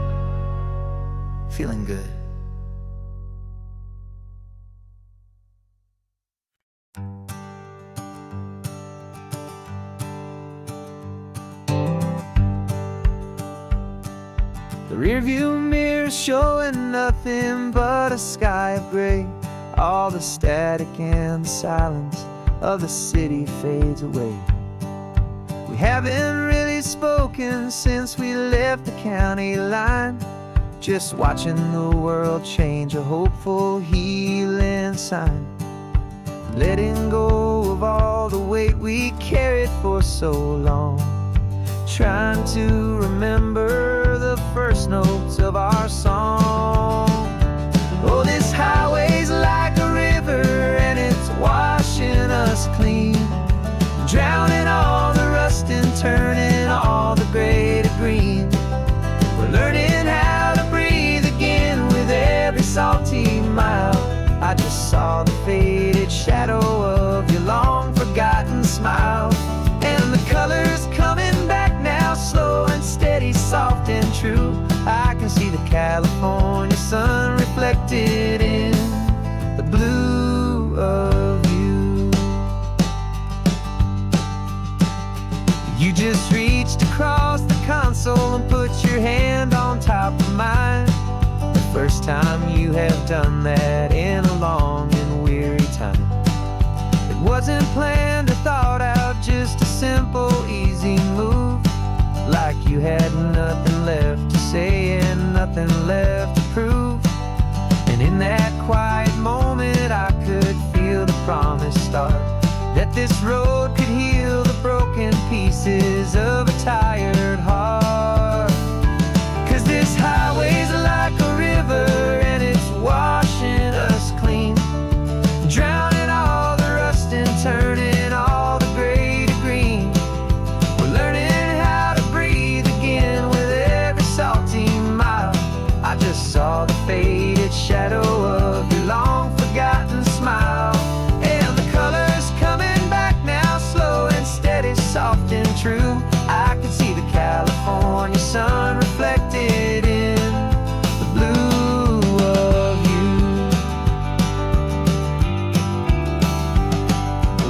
Speaker 1: feeling good. The rearview mirror showing nothing but a sky of gray. All the static and the silence of the city fades away. We haven't really spoken since we left the county line, just watching the world change, a hopeful healing sign. Letting go of all the weight we carried for so long, trying to remember the first notes of our song. Oh, this highway's like a river and it's washing us clean, drowning all the rust and turning all the gray to green. We're learning how to breathe again with every salty mile. I just saw the faded shadow of your long forgotten smile, and the colors coming back now, slow and steady, soft and true. I can see the California sun reflected in the blue of you. You just reached across the console and put your hand on top of mine. The first time you have done that in a long and weary time. It wasn't planned or thought out, just a simple, easy move, like you
Speaker 2: you had nothing left to say and nothing left to prove. And in that quiet moment I could feel the promise start, that this road could heal the broken pieces of a tired heart. 'Cause this highway's like a river and it's washing us clean, drowning all the rust and turning all the gray to green. We're learning how to breathe again with every salty mile. I just saw the faded shadow of your long forgotten smile, and the colors coming back now, slow and steady, soft and true. I can see the California sun reflected in the blue of you.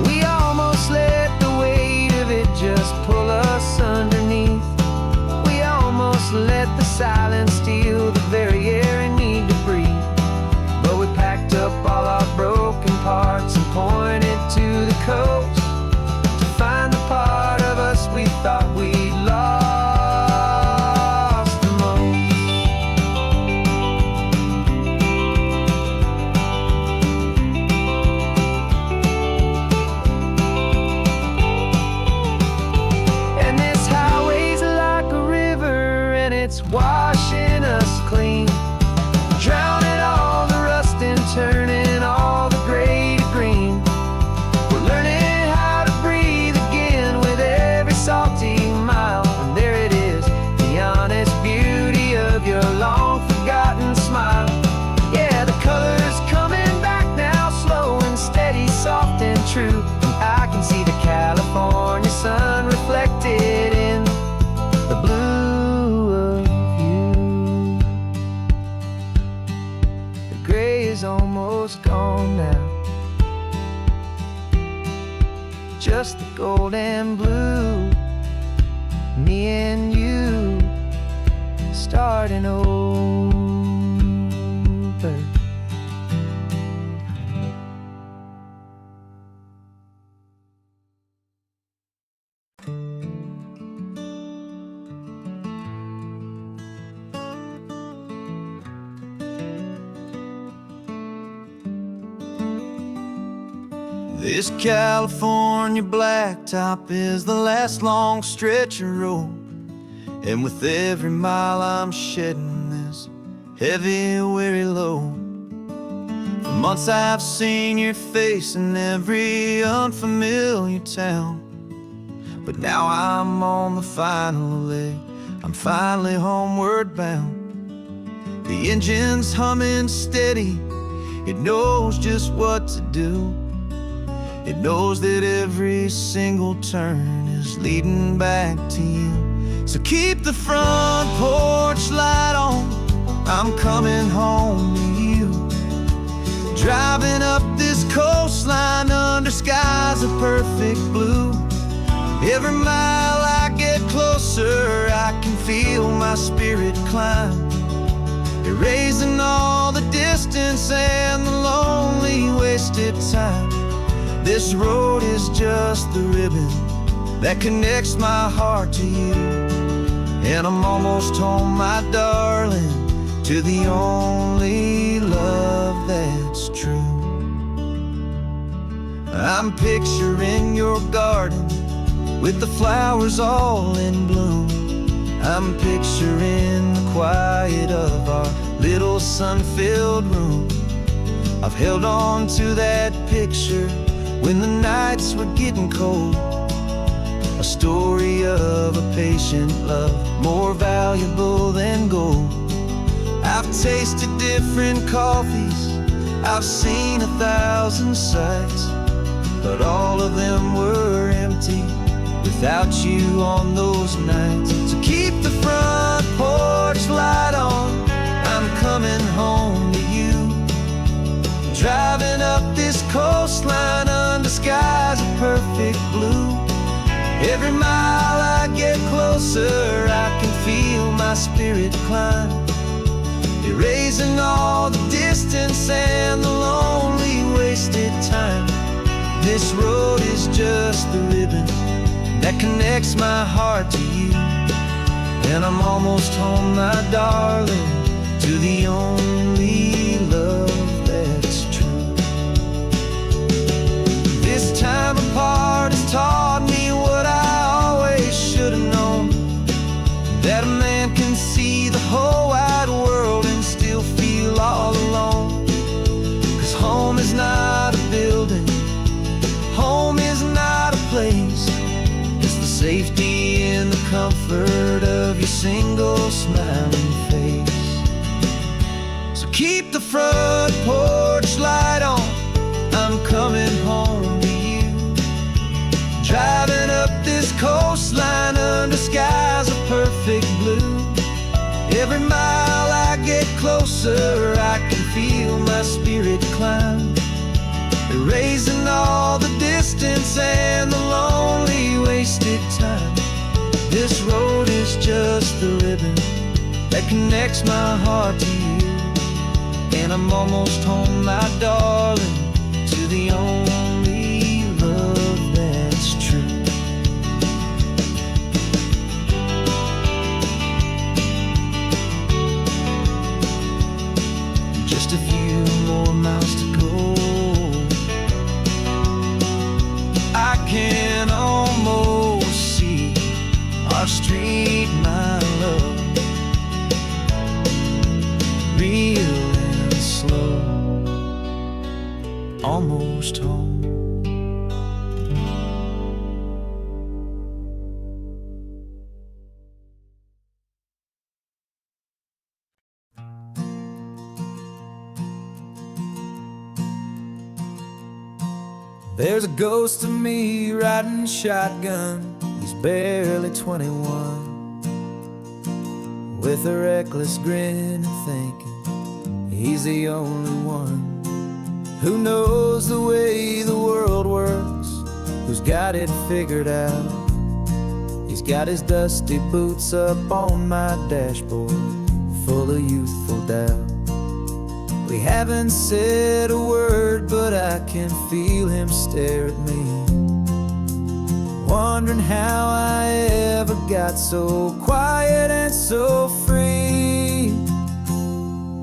Speaker 2: We almost let the weight of it just pull us underneath. We almost let the silence steal the very air we need to breathe. But we packed up all our broken parts and pointed to the coast to find the part of us we thought we'd lost the most. And this highway's like a river and it's washing us clean, drowning all the rust and turning all the gray to green. We're learning how to breathe again with every salty mile. And there it is, the honest beauty of your long forgotten smile. Yeah, the colors coming back now, slow and steady, soft and true. And I can see the California sun reflected in the blue of you. The gray is almost gone now, just the gold and blue. Me and you starting over. This California blacktop is the last long stretch of road, and with every mile I'm shedding this heavy, weary load. For months I've seen your face in every unfamiliar town, but now I'm on the final leg, I'm finally homeward bound. The engine's humming steady, it knows just what to do. It knows that every single turn is leading back to you. So keep the front porch light on, I'm coming home to you. Driving up this coastline under skies of perfect blue. Every mile I get closer, I can feel my spirit climb, erasing all the distance and the lonely wasted time. This road is just the ribbon that connects my heart to you, and I'm almost home, my darling, to the only love that's true. I'm picturing your garden with the flowers all in bloom. I'm picturing the quiet of our little sun-filled room. I've held on to that picture when the nights were getting cold, a story of a patient love, more valuable than gold. I've tasted different coffees, I've seen 1,000 sights, but all of them were empty without you on those nights. So keep the front porch light on, I'm coming home to you. Driving up this coastline under skies of perfect blue. Every mile I get closer, I can feel my spirit climb, erasing all the distance and the lonely wasted time. This road is just the ribbon that connects my heart to you, And I'm almost home, my darling, to the only love that's true. This time apart has taught me what I always should have known, that a man can see the whole wide world and still feel all alone. 'Cause home is not a building, home is not a place, it's the safety and the comfort of your single smiling face. So keep the front porch light on, I'm coming home to you. Driving up this coastline under skies of perfect blue. Every mile I get closer, I can feel my spirit climb, erasing all the distance and the lonely wasted time. This road is just the ribbon that connects my heart to you. And I'm almost home, my darling, to the only love that's true. Just a few more miles to go, I can almost see our street, my love, real and slow, almost home. There's a ghost of me riding shotgun, he's barely 21, with a reckless grin and thinking he's the only one who knows the way the world works, who's got it figured out. He's got his dusty boots up on my dashboard, full of youthful doubt. We haven't said a word, but I can feel him stare at me, wondering how I ever got so quiet and so free.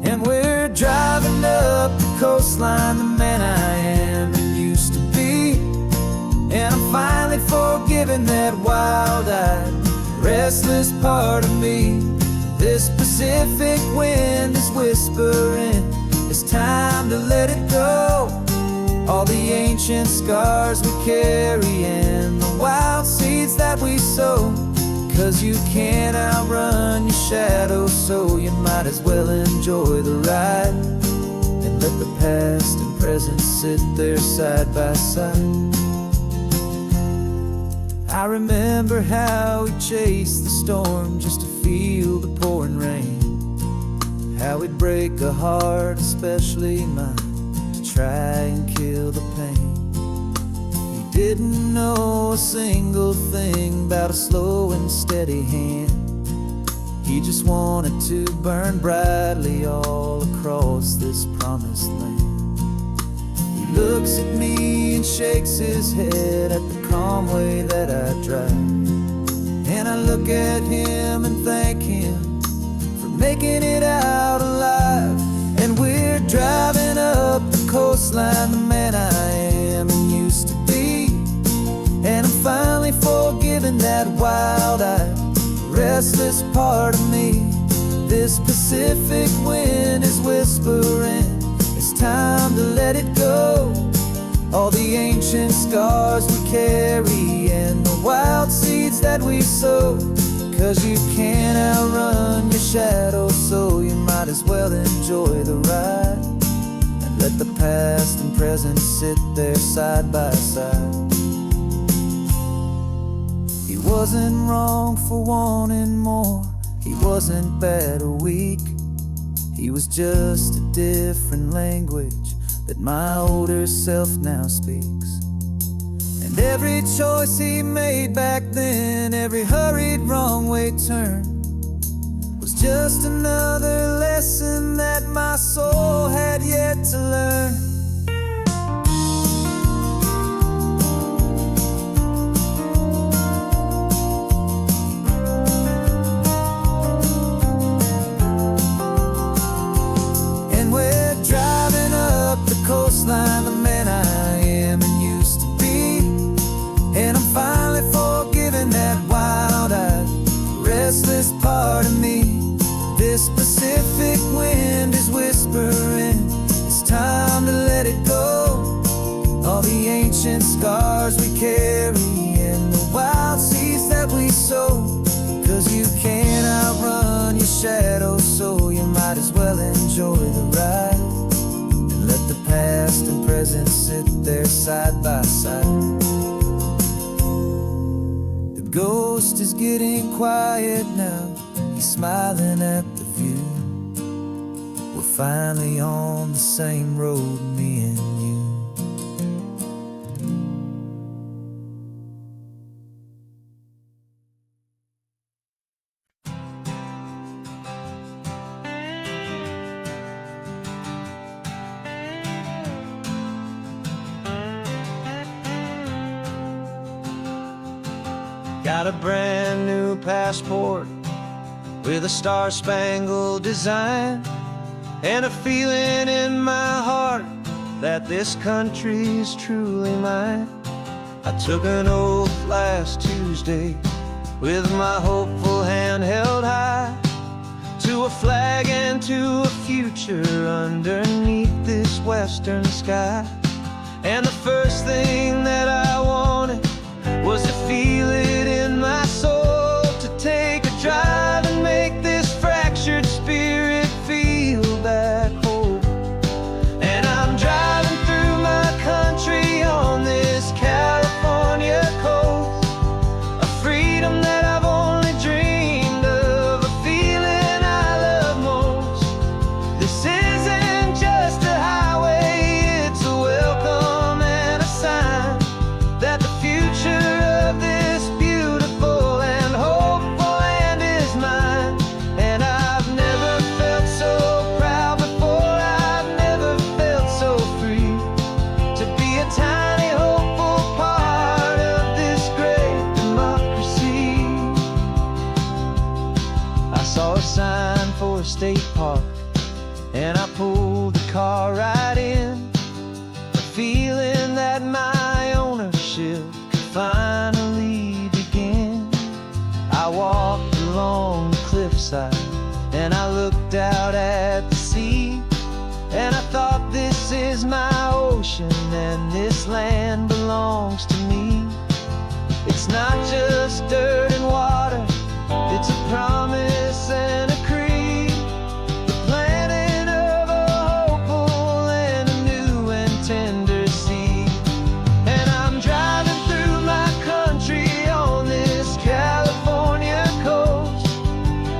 Speaker 2: And we're driving up the coastline, the man I am and used to be. And I'm finally forgiving that wild-eyed, restless part of me. This Pacific wind is whispering, it's time to let it go. All the ancient scars we carry and the wild seeds that we sow. 'Cause you can't outrun your shadow, so you might as well enjoy the ride and let the past and present sit there side by side. I remember how we chased the storm just to feel the pouring rain, how we'd break a heart, especially mine, to try and kill the pain. He didn't know a single thing about a slow and steady hand. He just wanted to burn brightly all across this promised land. He looks at me and shakes his head at the calm way that I drive, and I look at him and thank him making it out alive. And we're driving up the coastline, the man I am and used to be. And I'm finally forgiving that wild-eyed, restless part of me. This Pacific wind is whispering, it's time to let it go. All the ancient scars we carry and the wild seeds that we sow. 'Cause you can't outrun your shadow, so you might as well enjoy the ride and let the past and present sit there side by side. He wasn't wrong for wanting more, he wasn't bad or weak. He was just a different language that my older self now speaks. And every choice he made back then, every hurried wrong way turn, was just another lesson that my soul had yet to learn.
Speaker 1: part of me. This Pacific wind is whispering, it's time to let it go. All the ancient scars we carry and the wild seeds that we sow. 'Cause you can't outrun your shadow, so you might as well enjoy the ride. And let the past and present sit there side by side. The ghost is getting quiet now, he's smiling at the view. We're finally on the same road, me and you.
Speaker 2: Got a brand new passport with a star-spangled design, and a feeling in my heart that this country's truly mine. I took an oath last Tuesday with my hopeful hand held high, to a flag and to a future underneath this western sky. And the first thing that I wanted was to feel it in my soul, to take a drive and make this fractured spirit feel back home. And I'm driving through my country on this California coast, a freedom that I've only dreamed of, a feeling I love most. This isn't just a highway, it's a welcome and a sign that the future of this beautiful and hopeful land is mine. And I've never felt so proud before, I've never felt so free, to be a tiny hopeful part of this great democracy. I saw a sign for a state park, and I pulled the car right in, a feeling that my ownership could finally begin. I walked along the cliffside and I looked out at the sea, and I thought, this is my ocean and this land belongs to me. It's not just dirt and water, it's a promise and a creed, the planting of a hopeful and a new and tender seed. And I'm driving through my country on this California coast,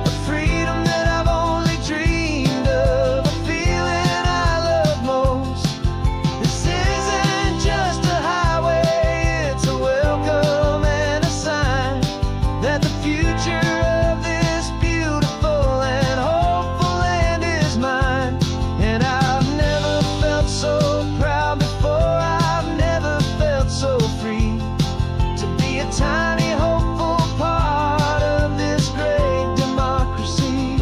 Speaker 2: a freedom that I've only dreamed of, a feeling I love most. This isn't just a highway, it's a welcome and a sign that the future of this beautiful and hopeful land is mine. And I've never felt so proud before, I've never felt so free, to be a tiny hopeful part of this great democracy.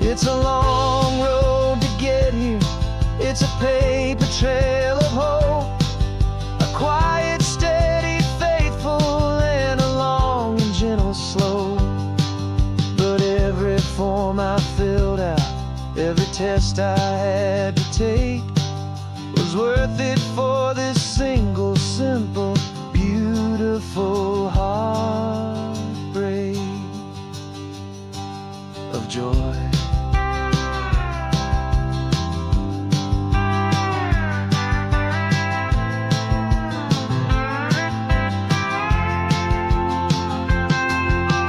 Speaker 2: It's a long road to get here, it's a paper trail of hope, a quiet, steady, faithful, and a long and gentle slope. But every form I filled out, every test I had to take, was worth it for this single, simple, beautiful heartbreak of joy.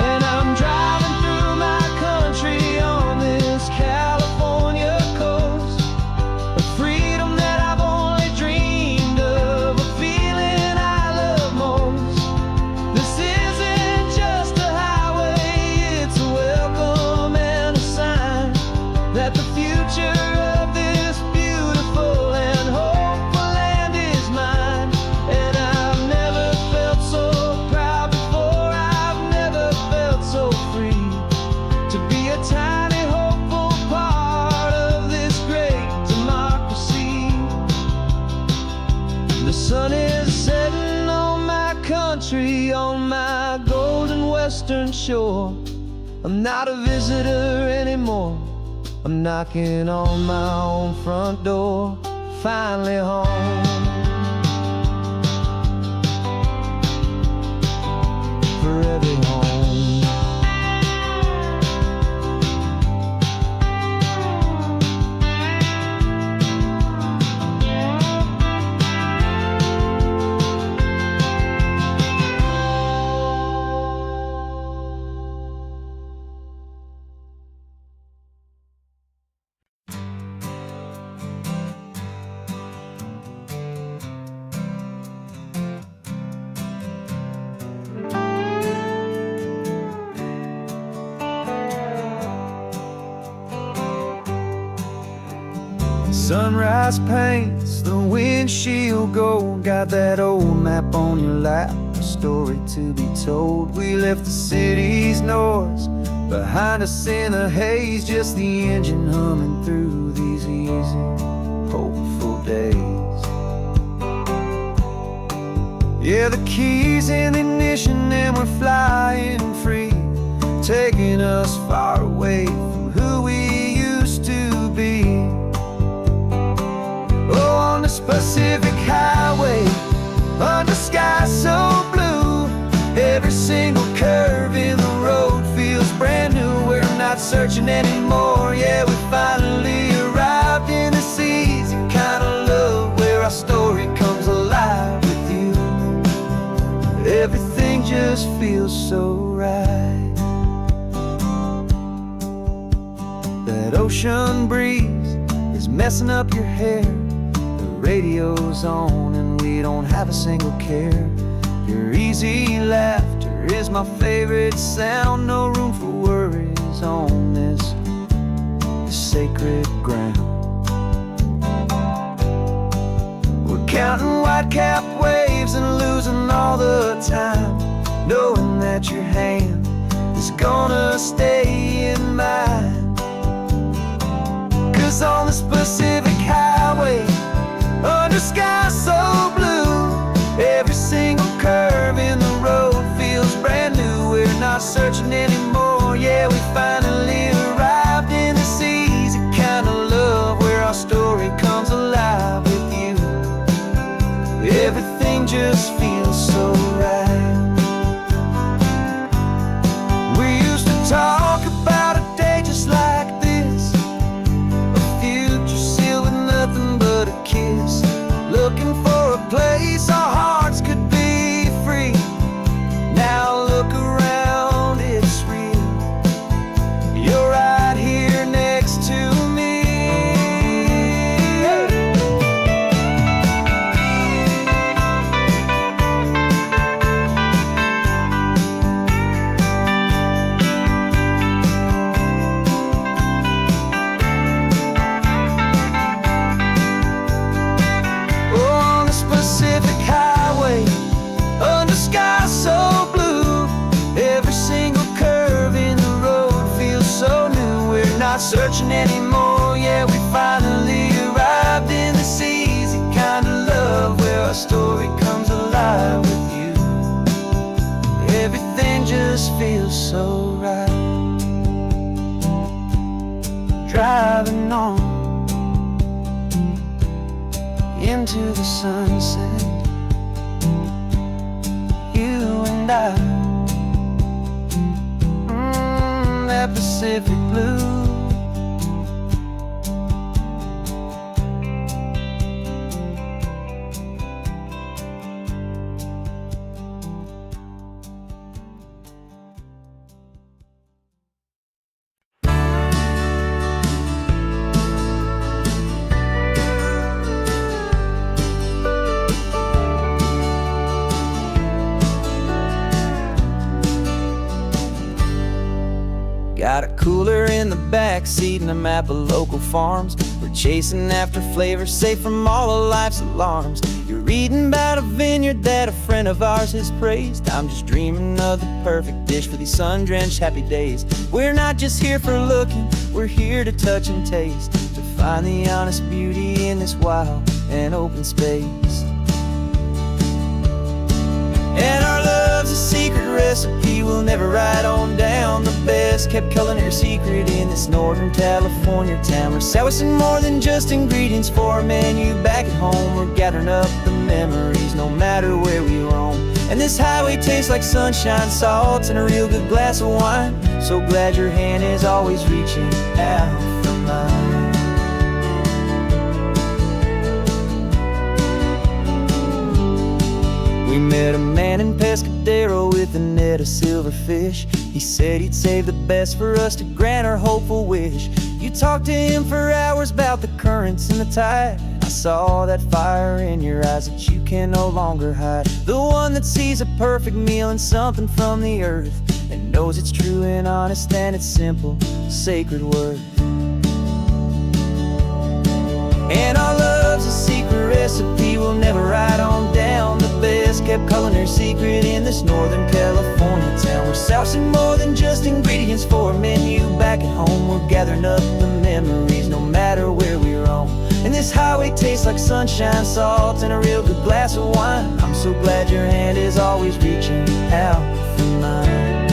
Speaker 2: And I'm driving through my country on this California coast, a freedom that I've only dreamed of, a feeling I love most. This isn't shore. I'm not a visitor anymore. I'm knocking on my own front door. Finally home. For every home. Sunrise paints the windshield gold. Got that old map on your lap, a story to be told. We left the city's noise behind us in the haze, just the engine humming through these easy, hopeful days. Yeah, the keys in the ignition and we're flying free, taking us far away from who we used to be. Oh, on this Pacific highway, under sky so blue, every single curve in the road feels brand new. We're not searching anymore, yeah, we finally arrived in this easy kind of love, where our story comes alive with you. Everything just feels so right. That ocean breeze is messing up your hair, radio's on and we don't have a single care. Your easy laughter is my favorite sound. No room for worries on this sacred ground. We're counting white-capped waves and losing all the time, knowing that your hand is gonna stay in mine. 'Cause on this Pacific highway, under sky so blue, every single curve in the road feels brand new. We're not searching anymore, yeah, we finally arrived in this easy kind of love, where our story comes alive with you. Everything just feels so right. We used to talk about a day just like this, a future sealed with nothing but a kiss, looking for a place our hearts could be free. Now look around, it's real. You're right here next to me. Pacific highway, under sky so blue, every single curve in the road feels so new. We're not searching anymore, yeah, we finally arrived in this easy kind of love, where our story comes alive with you. Everything just feels so right. Driving on into the sunset, you and I, that Pacific blue. Got a cooler in the back seat and a map of local farms. We're chasing after flavors safe from all of life's alarms. You're reading about a vineyard that a friend of ours has praised. I'm just dreaming of the perfect dish for these sun-drenched happy days. We're not just here for looking, we're here to touch and taste, to find the honest beauty in this wild and open space. And our love's a secret recipe will never write on down. The best kept culinary secret in this Northern California town. We're sourcing more than just ingredients for a menu back at home. We're gathering up the memories no matter where we roam. And this highway tastes like sunshine, salt, and a real good glass of wine. So glad your hand is always reaching out for mine. We met a man in Pescadero with a net of silverfish. He said he'd save the best for us to grant our hopeful wish. You talked to him for hours about the currents and the tide. I saw that fire in your eyes that you can no longer hide. The one that sees a perfect meal and something from the earth, and knows it's true and honest and it's simple, sacred worth. And our love's a secret recipe we'll never write on down. The best kept culinary secret in this Northern California town. We're sourcing more than just ingredients for a menu back at home. We're gathering up the memories no matter where we roam. And this highway tastes like sunshine, salt, and a real good glass of wine. I'm so glad your hand is always reaching out for mine.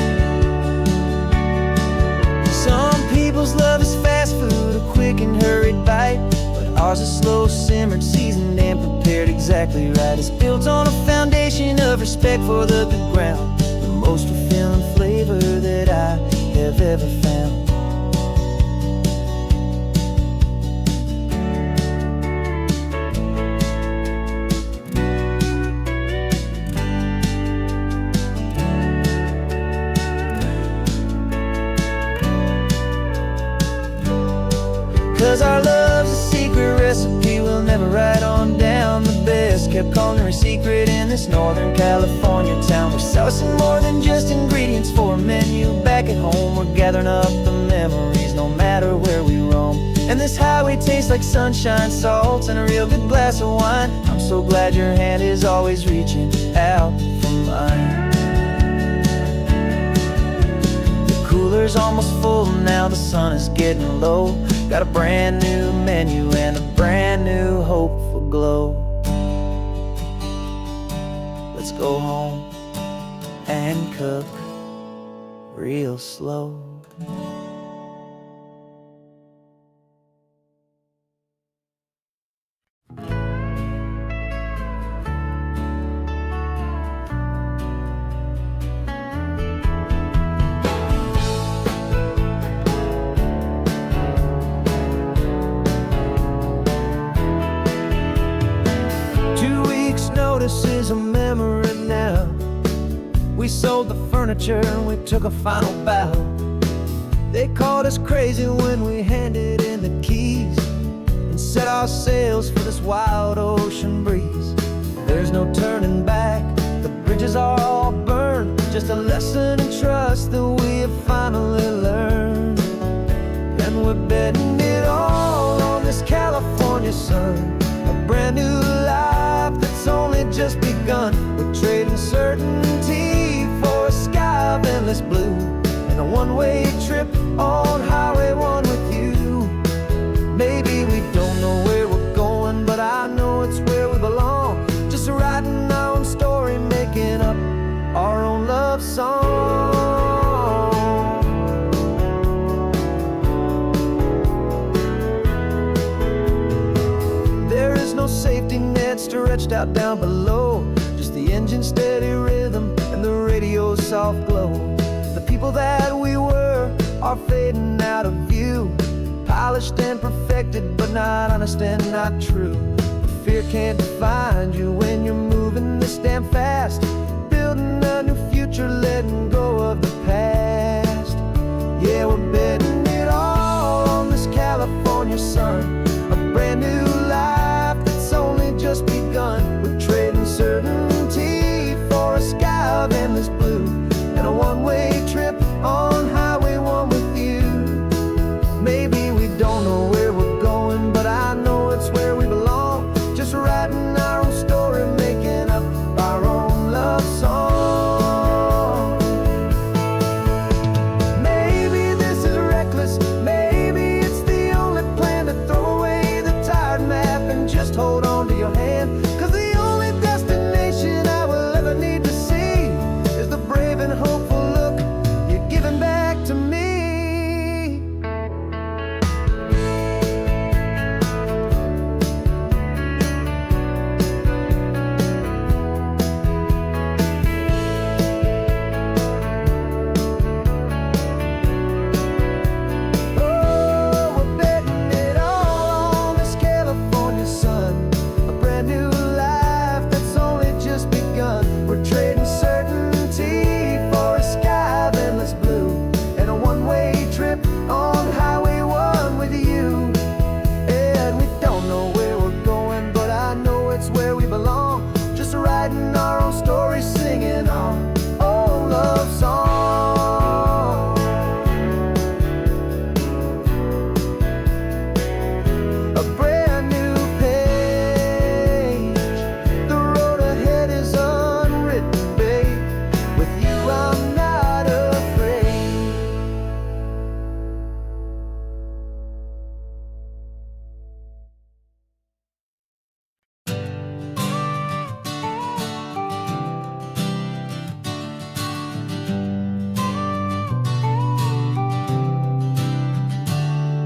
Speaker 2: Some people's love is fast food, a quick and hurried bite. Ours is slow simmered, seasoned, and prepared exactly right. It's built on a foundation of respect for the good ground, the most fulfilling flavor that I have ever found. 'Cause our love's a secret recipe we'll never write on down. The best kept culinary secret in this Northern California town. We're sourcing more than just ingredients for a menu back at home. We're gathering up the memories no matter where we roam. And this highway tastes like sunshine, salt, and a real good glass of wine. I'm so glad your hand is always reaching out for mine. The cooler's almost full now, the sun is getting low. Got a brand new menu and a brand new hopeful glow. Let's go home and cook real slow. This is a memory now. We sold the furniture and we took a final bow. They called us crazy when we handed in the keys and set our sails for this wild ocean breeze. There's no turning back, the bridges are all burned. Just a lesson in trust that we have finally learned. And we're betting it all on this California sun, a brand new life that's only just begun. We're trading certainty for a sky of endless blue, and a one-way trip on Highway 1 with you. Maybe we don't know where we're going, but I know it's where we belong. Just writing our own story, making up our own love song. There is no safety net stretched out down below, just the engine's steady rhythm and the radio's soft glow. The people that we were are fading out of view, polished and perfected, but not honest and not true. Fear can't define you when you're moving this damn fast, building a new future, letting go of the past. Yeah, we're betting it all on this California sun, a brand new life that's only just begun. We're trading certainty for a sky of endless blue, and a one-way trip on Highway 1 with you. Maybe we don't know where we're going, but I know it's where we belong. Just writing our own story, making up our own love song.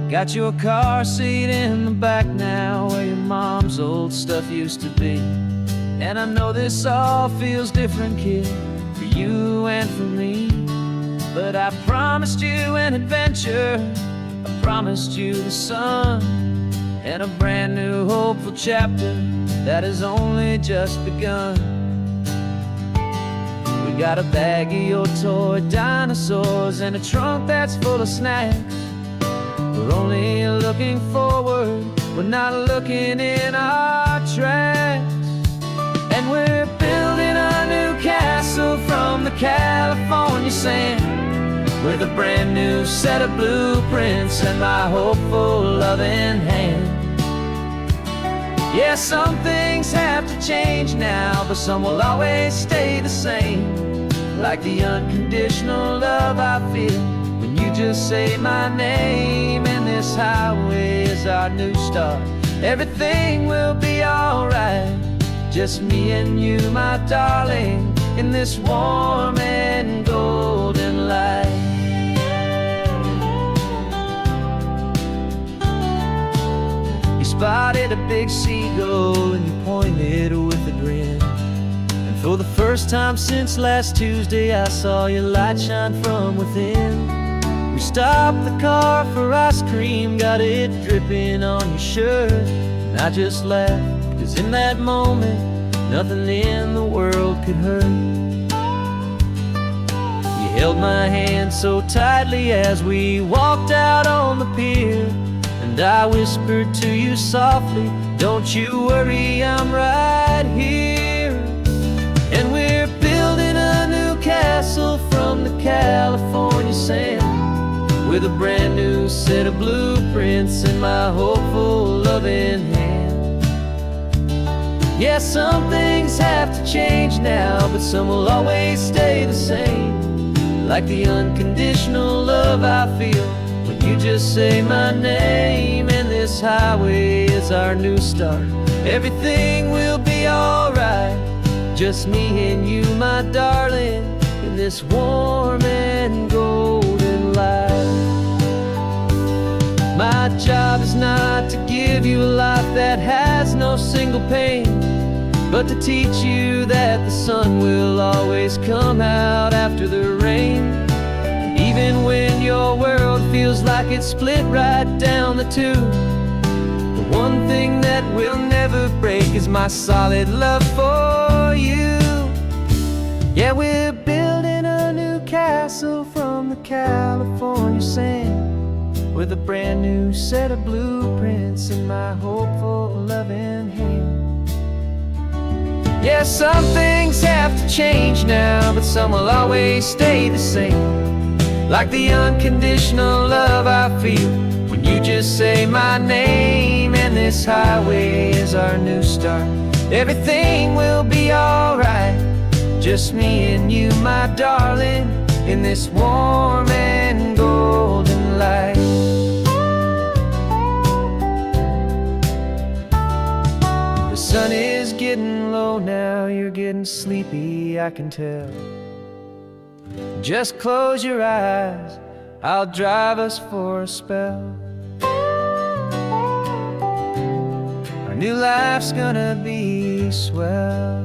Speaker 2: Got your car seat in the back now, where your mom's old stuff used to be. And I know this all feels different, kid, for you and for me. But I promised you an adventure, I promised you the sun, and a brand new hopeful chapter that has only just begun. We got a bag of your toy dinosaurs and a trunk that's full of snacks. We're only looking forward, we're not looking in our tracks. And we're building a new castle from the California sand, with a brand new set of blueprints and my hopeful loving hand. Yeah, some things have to change now, but some will always stay the same. Like the unconditional love I feel when you just say my name. And this highway is our new start, everything will be alright. Just me and you, my darling, in this warm and golden light. You spotted a big seagull and you pointed with a grin. And for the first time since last Tuesday, I saw your light shine from within. We stopped the car for ice cream, got it dripping on your shirt. And I just laughed, 'cause in that moment, nothing in the world could hurt. You held my hand so tightly as we walked out on the pier, and I whispered to you softly, don't you worry, I'm right here. And we're building a new castle from the California sand, with a brand new set of blueprints in my hopeful loving hand. Yeah, some things have to change now, but some will always stay the same. Like the unconditional love I feel when you just say my name. And this highway is our new start, everything will be alright. Just me and you, my darling, in this warm and golden light. My job is not to give you a life that has no single pain, but to teach you that the sun will always come out after the rain. Even when your world feels like it's split right down the two, the one thing that will never break is my solid love for you. Yeah, we're building a new castle from the California sand, with a brand new set of blueprints in my hopeful loving hand. Yeah, some things have to change now, but some will always stay the same. Like the unconditional love I feel when you just say my name. And this highway is our new start, everything will be alright. Just me and you, my darling, in this warm and golden light. The sun is getting low now, you're getting sleepy, I can tell. Just close your eyes, I'll drive us for a spell. Our new life's gonna be swell.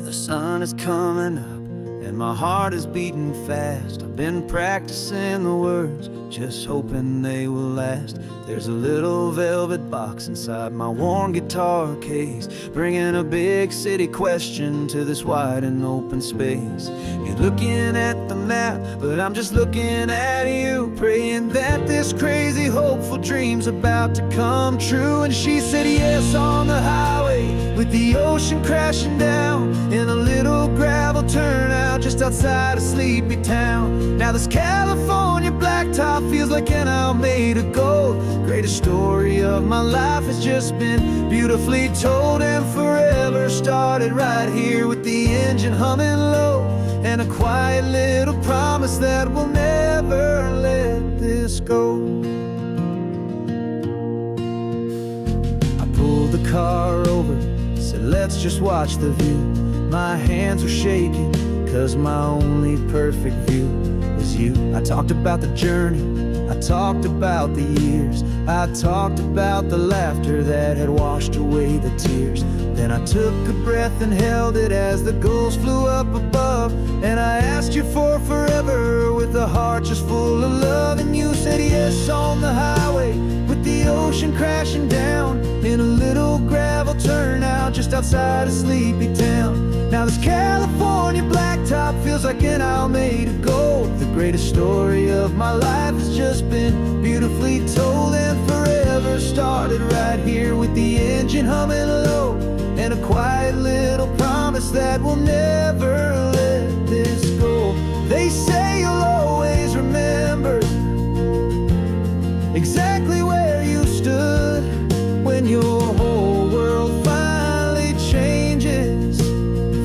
Speaker 2: The sun is coming up and my heart is beating fast. I've been practicing the words, just hoping they will last. There's a little velvet box inside my worn guitar case, bringing a big city question to this wide and open space. You're looking at the map, but I'm just looking at you, praying that this crazy hopeful dream's about to come true. And she said yes on the highway, with the ocean crashing down, in a little gravel turnout just outside a sleepy town. Now this California blacktop feels like an owl made of gold. Greatest story of my life has just been beautifully told, and forever started right here with the engine humming low, and a quiet little promise that we'll never let this go. car over, said let's just watch the view. My hands were shaking, cause my only perfect view was you. I talked about the journey, I talked about the years, I talked about the laughter that had washed away the tears. Then I took a breath and held it as the gulls flew up above, and I asked you for forever with a heart just full of love. And you said yes on the highway with the ocean crashing down in a little gravel turnout just outside of Sleepy Town. Now this California blacktop feels like an Alameda Gold. The greatest story of my life has just been beautifully told, and forever started right here with the engine humming low, and a quiet little promise that we'll never let this go. They say you'll always remember exactly where you stood when your whole world finally changes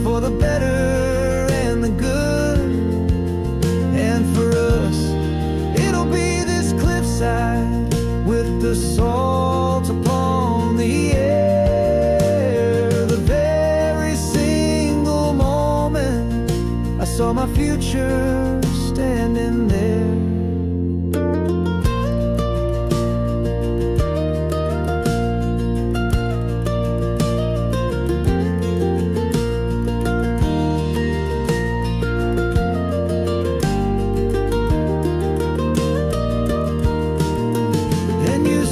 Speaker 2: for the better and the good. And for us, it'll be this cliffside with the salt upon the air. The very single moment I saw my future standing there.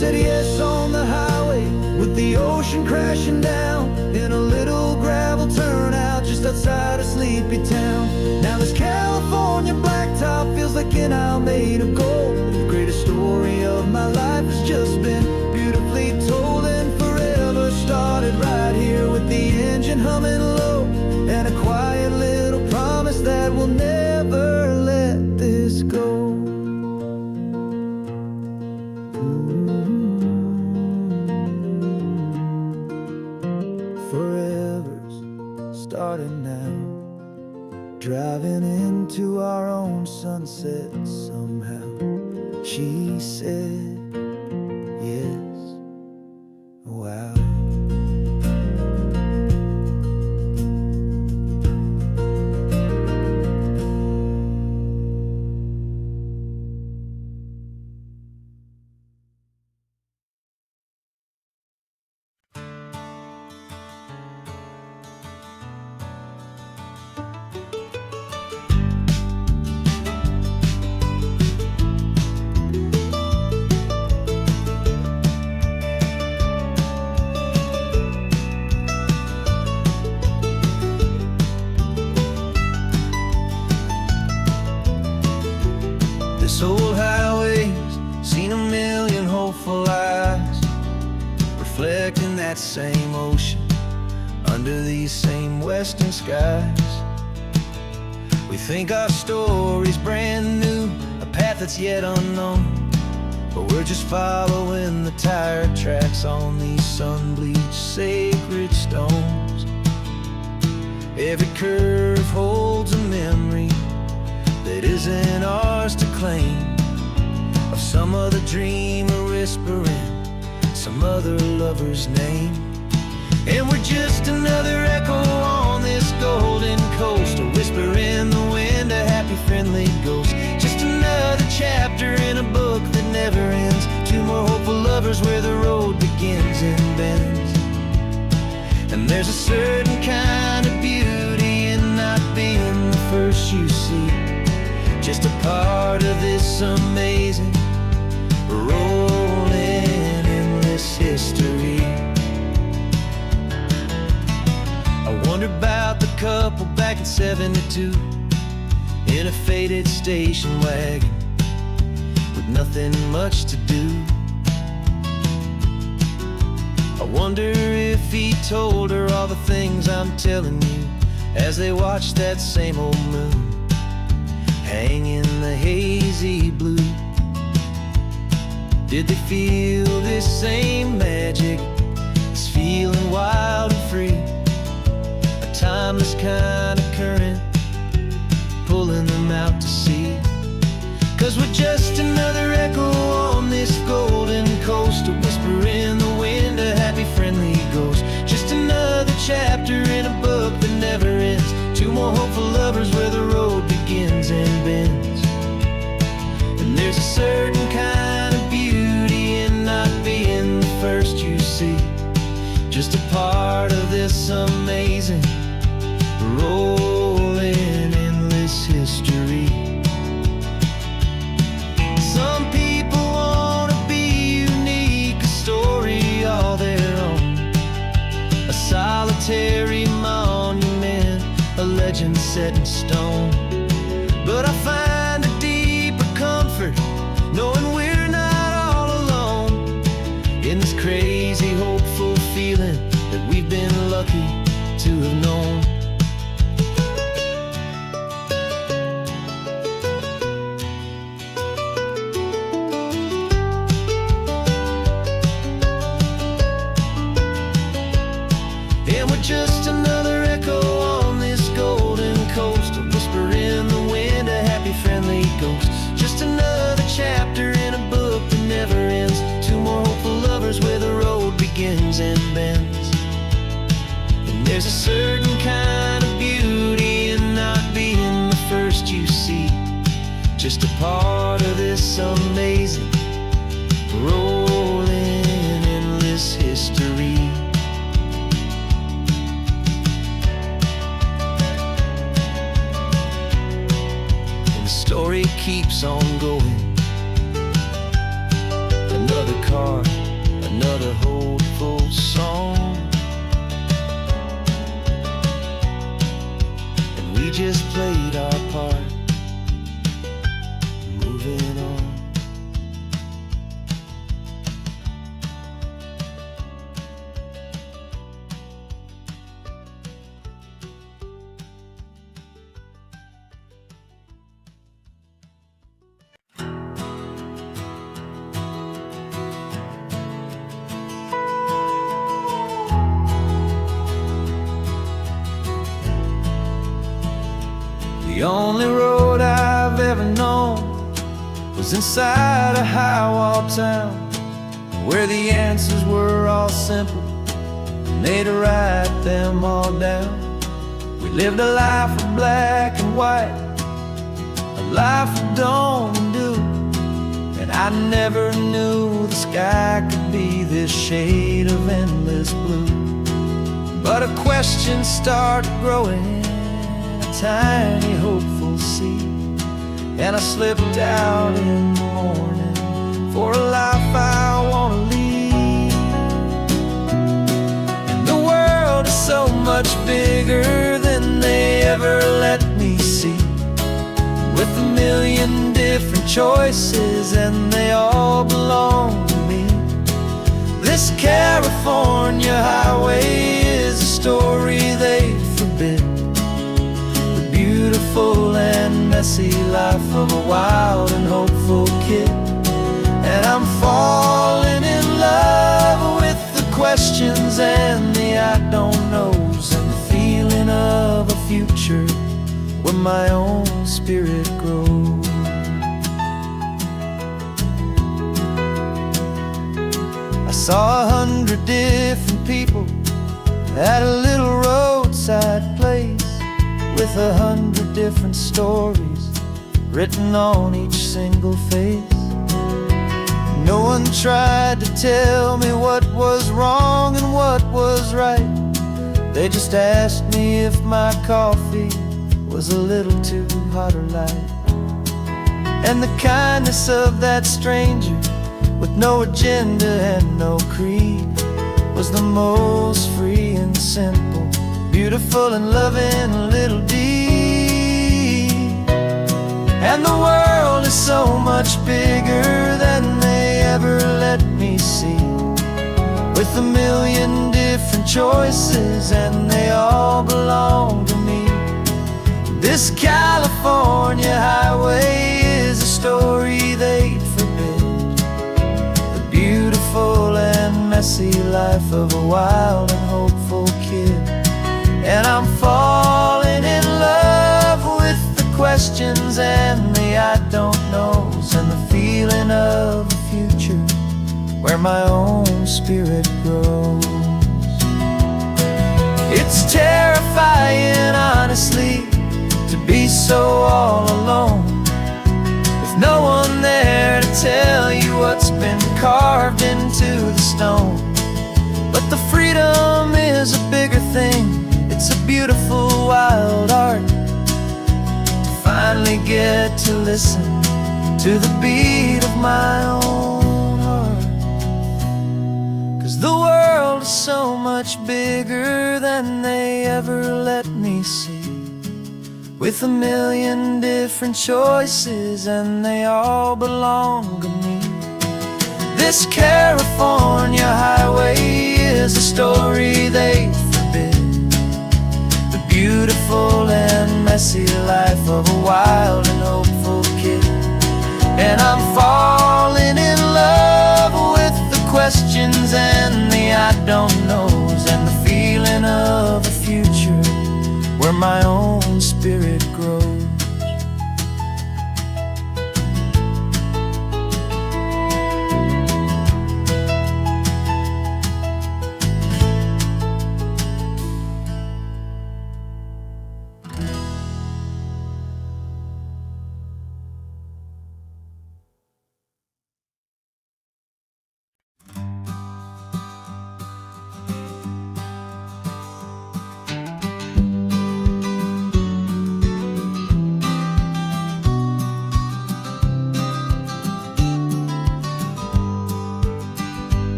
Speaker 2: Said yes on the highway with the ocean crashing down in a little gravel turnout just outside of Sleepy Town. Now this California blacktop feels like an Alameda Gold. The greatest story of my life has just been beautifully told, and forever started right here with the engine humming low, and a quiet little promise that we'll never let this go. Forever's starting now, driving into our own sunset somehow. She said yes, wow. This old highway's seen a million hopeful eyes, reflecting that same ocean under these same western skies. We think our story's brand new, a path that's yet unknown, but we're just following the tire tracks on these sun-bleached sacred stones. Every curve holds a memory that isn't ours to claim, of some other dreamer whispering some other lover's name. And we're just another echo on this golden coast, a whisper in the wind, a happy friendly ghost. Just another chapter in a book that never ends, two more hopeful lovers where the road begins and bends. And there's a certain kind of beauty in not being the first you see, just a part of this amazing rolling endless history. I wonder about the couple back in '72 in a faded station wagon with nothing much to do. I wonder if he told her all the things I'm telling you as they watched that same old moon hang in the hazy blue. Did they feel this same magic, this feeling wild and free, a timeless kind of current pulling them out to sea? 'Cause we're just another echo on this golden coast, a whisper in the wind, a happy friendly ghost.
Speaker 1: just a part of this amazing, rolling, endless history. Some people want to be unique, a story all their own, a solitary monument, a legend set in stone. But I find a deeper comfort knowing we're not all alone in this crazy, hopeful feeling that we've been lucky to have known. And we're just another echo on this golden coast, a whisper in the wind, a happy, friendly ghost. Just another chapter in a book that never ends. Two more hopeful lovers where the road begins and bends. And there's a certain kind of beauty in not being the first you see, just a part of this amazing, rolling, endless history. And the story keeps on going. Another card, another hopeful song, and we just played our part, moving on. The only road I've ever known was inside a high-wall town, where the answers were all simple, and they'd write them all down. We lived a life of black and white, a life of dawn and dew, and I never knew the sky could be this shade of endless blue. But a question started growing, tiny hopeful seed, and I slipped out in the morning for a life I want to lead. And the world is so much bigger than they ever let me see, with a million different choices and they all belong to me. This California highway is a story they forbid, beautiful and messy life of a wild and hopeful kid. And I'm falling in love with the questions and the I don't knows, and the feeling of a future where my own spirit grows. I saw 100 different people at a little roadside place, with 100 different stories written on each single face. No one tried to tell me what was wrong and what was right. They just asked me if my coffee was a little too hot or light. And the kindness of that stranger, with no agenda and no creed, was the most free and simple, beautiful and loving little deed. And the world is so much bigger than they ever let me see, with a million different choices and they all belong to me. This California highway is a story they'd forbid, the beautiful and messy life of a wild and hopeful kid. And I'm falling in love with the questions and the I don't knows, and the feeling of a future where my own spirit grows. It's terrifying, honestly, to be so all alone, with no one there to tell you what's been carved into the stone. But
Speaker 2: But the freedom is a bigger thing. It's a beautiful wild art to finally get to listen to the beat of my own heart. 'Cause the world is so much bigger than they ever let me see, with a million different choices and they all belong to me. This California highway is a story they forbid, the beautiful and messy life of a wild and hopeful kid. And I'm falling in love with the questions and the I don't knows, and the feeling of a future where my own spirit grows.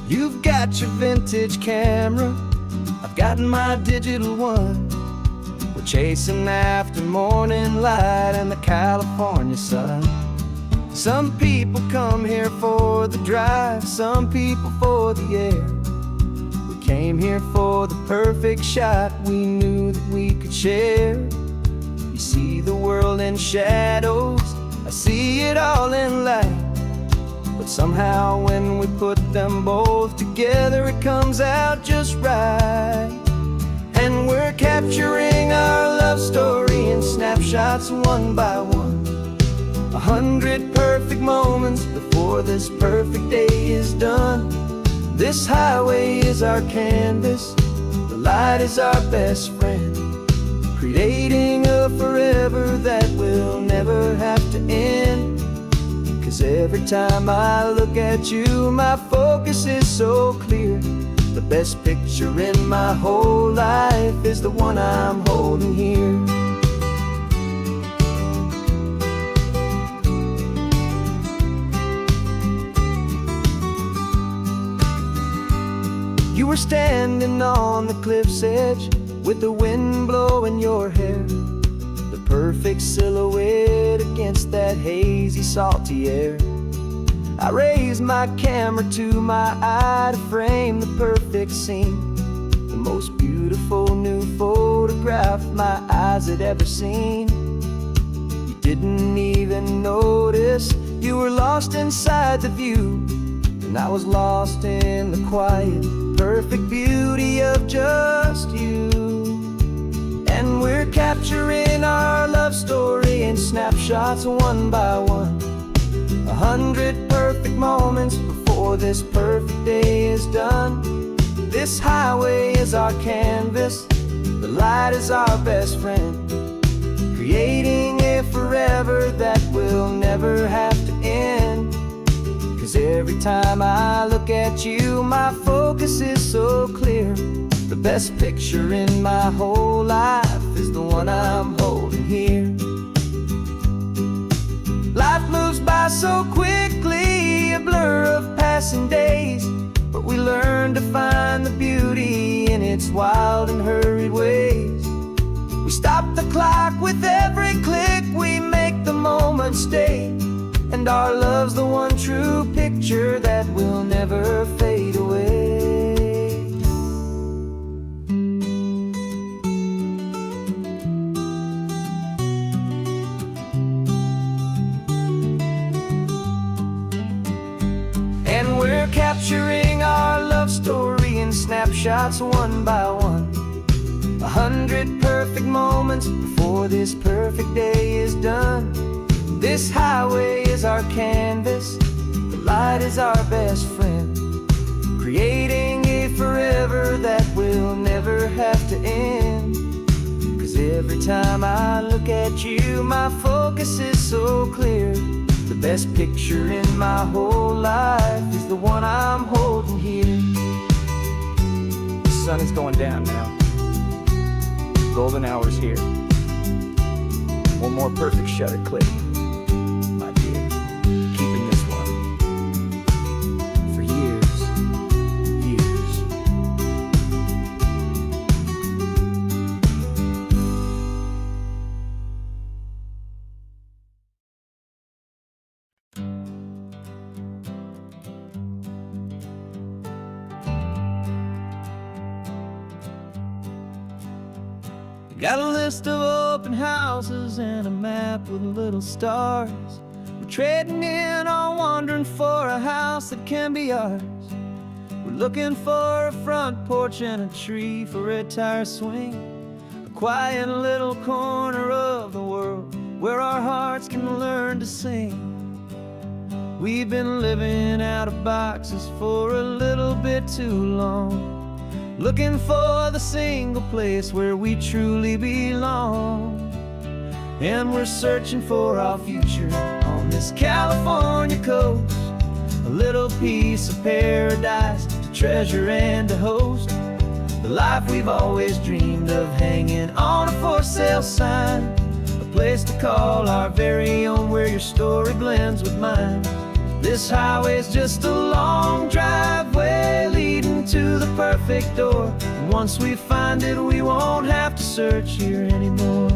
Speaker 1: You've got your vintage camera, I've got my digital one. We're chasing after morning light and the California sun. Some people come here for the drive, some people for the air. We came here for the perfect shot we knew that we could share. You see the world in shadows, I see it all in light. But somehow when we put them both together, it comes out just right. And we're capturing our love story in snapshots one by one. 100 perfect moments before this perfect day is done. This highway is our canvas, the light is our best friend, creating a forever that will never have to end. 'Cause every time I look at you, my focus is so clear. The best picture in my whole life is the one I'm holding here. You were standing on the cliff's edge with the wind blowing your hair, the perfect silhouette against that hazy, salty air. I raised my camera to my eye to frame the perfect scene, the most beautiful new photograph my eyes had ever seen. You didn't even notice you were lost inside the view, and I was lost in the quiet, perfect beauty of just you. And we're capturing our love story in snapshots one by one. 100 perfect moments before this perfect day is done. This highway is our canvas, the light is our best friend, creating a forever that will never have to end. 'Cause every time I look at you, my focus is so clear. The best picture in my whole life is the one I'm holding here. Life moves by so quickly, a blur of passing days, but we learn to find the beauty in its wild and hurried ways. We stop the clock with every click, we make the moment stay, and our love's the one true picture that will never fade away. And we're capturing our love story in snapshots one by one. 100 perfect moments before this perfect day is done. This highway is our canvas, the light is our best friend, creating a forever that will never have to end. 'Cause every time I look at you, my focus is so clear. The best picture in my whole life is the one I'm holding here.
Speaker 4: sun is going down now. Golden hour's here. One more perfect shutter click, my dear. Keeping this one for years, years.
Speaker 2: Got a list of open houses and a map with little stars. We're trading in or wandering for a house that can be ours. We're looking for a front porch and a tree for a tire swing. A quiet little corner of the world where our hearts can learn to sing. We've been living out of boxes for a little bit too long, looking for the single place where we truly belong. And we're searching for our future on this California coast, a little piece of paradise to treasure and to host. The life we've always dreamed of, hanging on a for sale sign, a place to call our very own where your story blends with mine. This highway's just a long driveway leading to the perfect door. And once we find it, we won't have to search here anymore.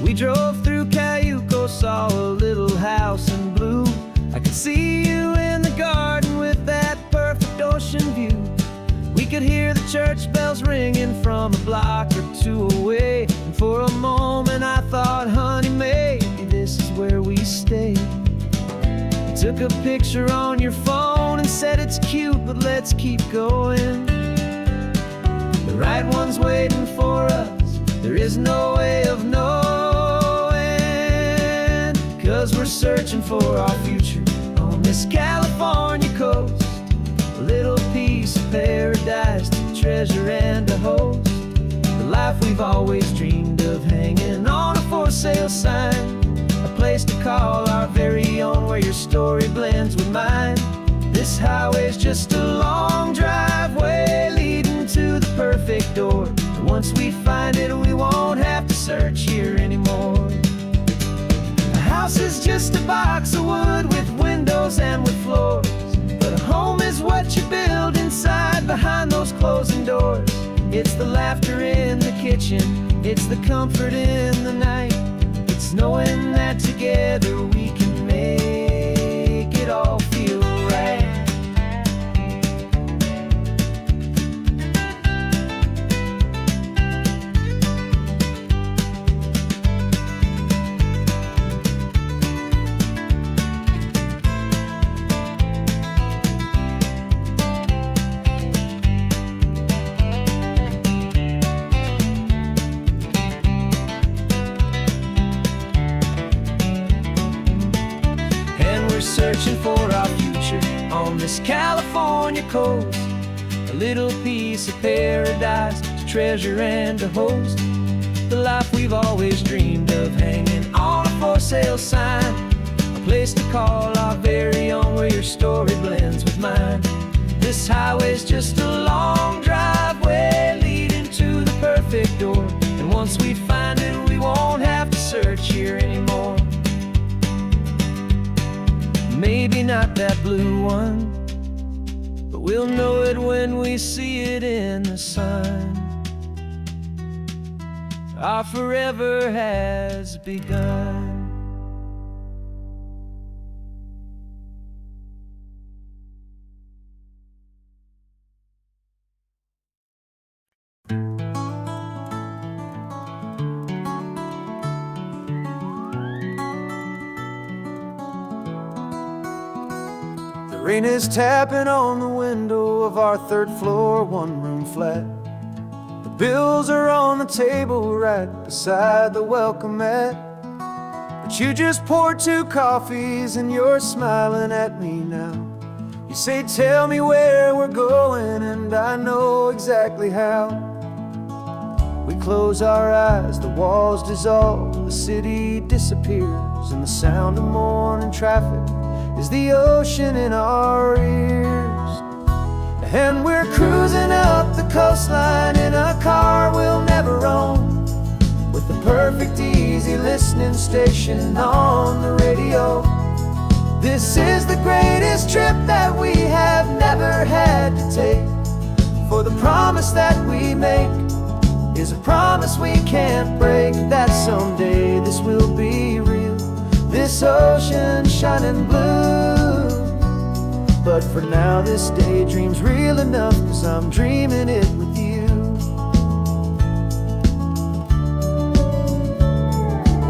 Speaker 2: We drove through Cayuco, saw a little house in blue. I could see you in the garden with that perfect ocean view. We could hear the church bells ringing from a block or two away. And for a moment I thought, honey, maybe this is where we stay. You took a picture on your phone and said it's cute, but let's keep going. The right one's waiting for us, there is no way of knowing. 'Cause we're searching for our future on this California coast, a little piece of paradise to treasure and to host. The life we've always dreamed of, hanging on a for sale sign, a place to call our very own where your story blends with mine. This highway's just a long driveway leading to the perfect door. And once we find it, we won't have to search here anymore. A house is just a box of wood with windows and with floors, but a home is what you build inside behind those closing doors. It's the laughter in the kitchen, it's the comfort in the night. It's knowing that together we can make it all feel right. Searching for our future on this California coast, a little piece of paradise to treasure and to host. The life we've always dreamed of, hanging on a for sale sign, a place to call our very own where your story blends with mine. This highway's just a long driveway leading to the perfect door. And once we find it, we won't have to search here anymore. Maybe not that blue one, but we'll know it when we see it in the sun. Our forever has begun.
Speaker 1: Rain is tapping on the window of our third floor, one-room flat. The bills are on the table right beside the welcome mat. But you just poured 2 coffees and you're smiling at me now. You say, tell me where we're going, and I know exactly how. We close our eyes, the walls dissolve, the city disappears, and the sound of morning traffic is the ocean in our ears.
Speaker 2: And we're cruising up the coastline in a car we'll never own, with the perfect easy listening station on the radio. This is the greatest trip that we have never had to take, for the promise that we make is a promise we can't break, that someday this will be real, this ocean shining blue. But for now this daydream's real enough, 'cause I'm dreaming it with you.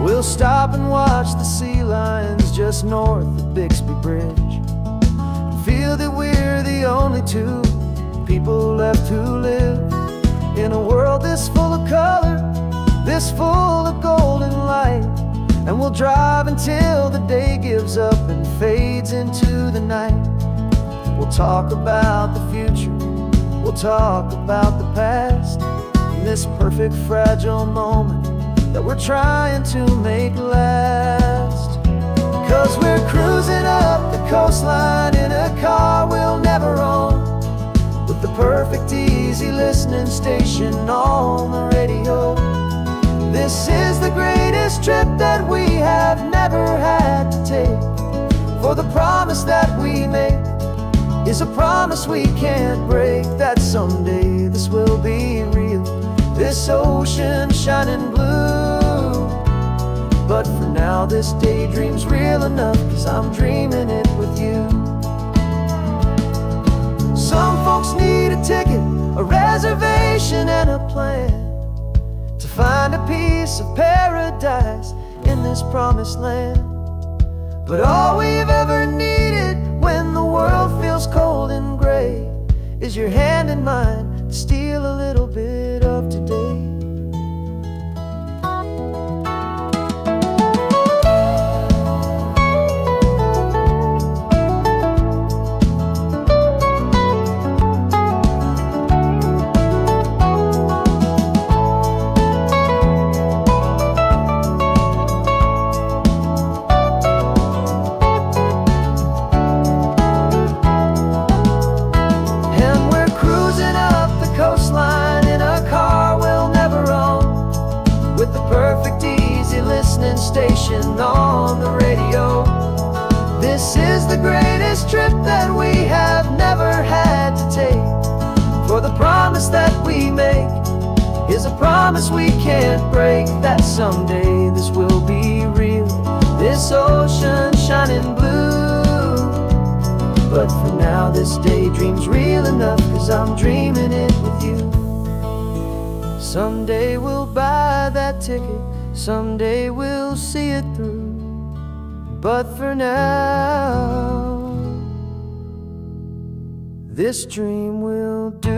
Speaker 2: We'll stop and watch the sea lions just north of Bixby Bridge, feel that we're the only two people left who live in a world this full of color, this full of golden light. And we'll drive until the day gives up and fades into the night. We'll talk about the future, we'll talk about the past, in this perfect fragile moment that we're trying to make last. 'Cause we're cruising up the coastline in a car we'll never own, with the perfect easy listening station on the radio. This is the greatest trip that we have never had to take, for the promise that we make is a promise we can't break, that someday this will be real, this ocean shining blue. But for now this daydream's real enough, 'cause I'm dreaming it with you. Some folks need a ticket, a reservation and a plan to find a piece of paradise in this promised land. But all we've ever needed when the world feels cold and gray is your hand in mine to steal a little bit of today. Station on the radio. This is the greatest trip that we have never had to take, for the promise that we make is a promise we can't break, that someday this will be real, this ocean shining blue. But for now this daydream's real enough, 'cause I'm dreaming it with you. Someday we'll buy that ticket, someday we'll see it through. But for now, this dream will do.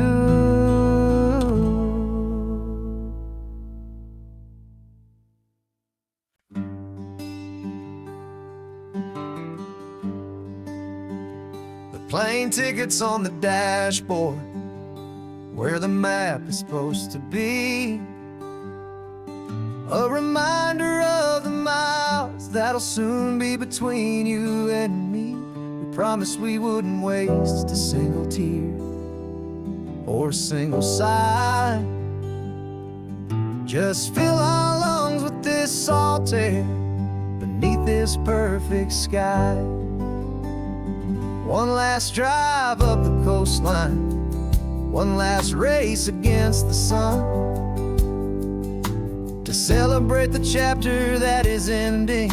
Speaker 3: The plane ticket's on the dashboard, where the map is supposed to be. A reminder of the miles that'll soon be between you and me. We promised we wouldn't waste a single tear or a single sigh. Just fill our lungs with this salt air beneath this perfect sky. One last drive up the coastline, one last race against the sun, to celebrate the chapter that is ending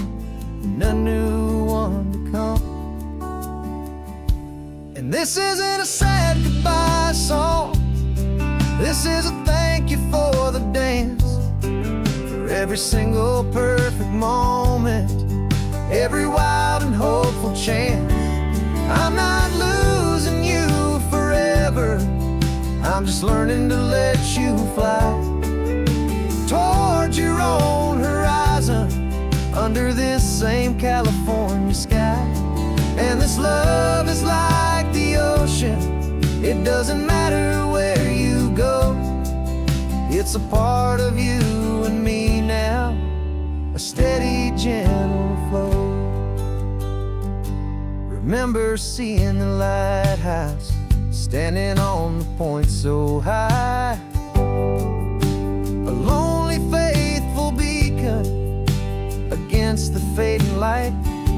Speaker 3: and a new one to come. And this isn't a sad goodbye song, this is a thank you for the dance, for every single perfect moment, every wild and hopeful chance. I'm not losing you forever, I'm just learning to let you fly towards your own horizon, under this same California sky. And this love is like the ocean, it doesn't matter where you go, it's a part of you and me now, a steady, gentle flow. Remember seeing the lighthouse
Speaker 1: standing on the point so high. A lonely, faithful beacon against the fading light.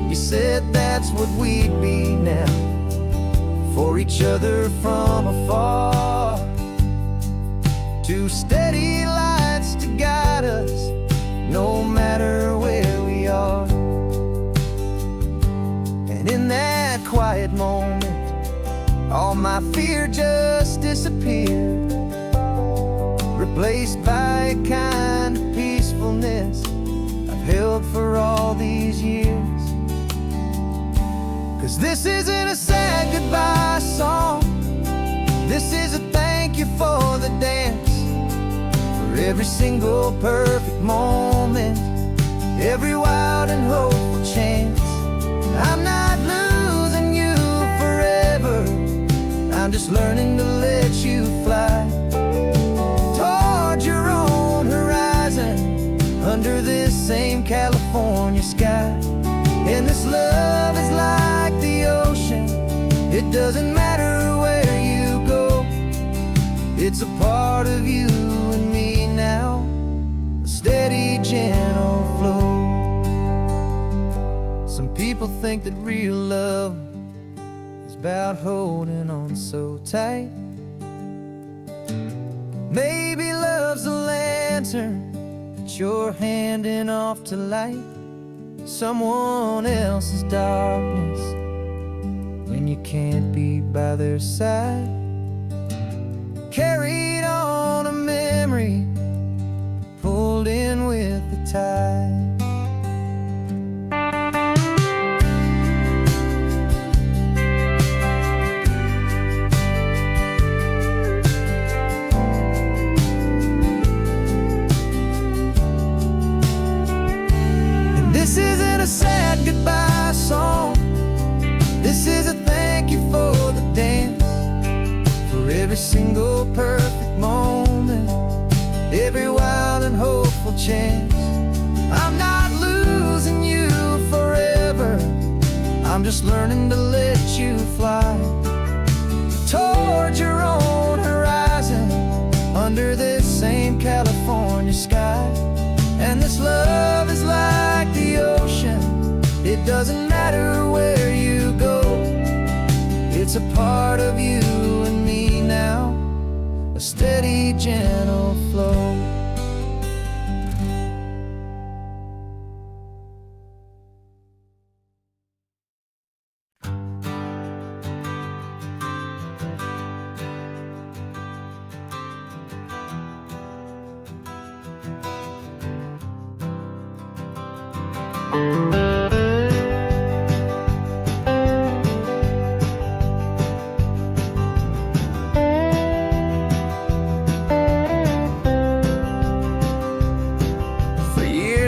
Speaker 1: You said that's what we'd be now, for each other from afar. Two steady lights to guide us, no matter where we are. And in that quiet moment, all my fear just disappeared, replaced by a kind of peacefulness I've held for all these years. 'Cause this isn't a sad goodbye song, this is a thank you for the dance, for every single perfect moment, every wild and hopeful chance. I'm not losing you forever, I'm just learning to let you fly toward your own horizon, under this same California sky. And this love is like the ocean, it doesn't matter where you go, it's a part of you and me now, a steady, gentle flow. Some people think that real love is about holding on so tight. Maybe love's a lantern that you're handing off to light someone else's darkness when you can't be by their side. Carried on a memory, pulled in with the tide. This isn't a sad goodbye song, this is a thank you for the dance, for every single perfect moment, every wild and hopeful chance. I'm not losing you forever, I'm just learning to let you fly toward your own horizon, under this same California sky. And this love is like the ocean, it doesn't matter where you go, it's a part of you and me now, a steady, gentle flow.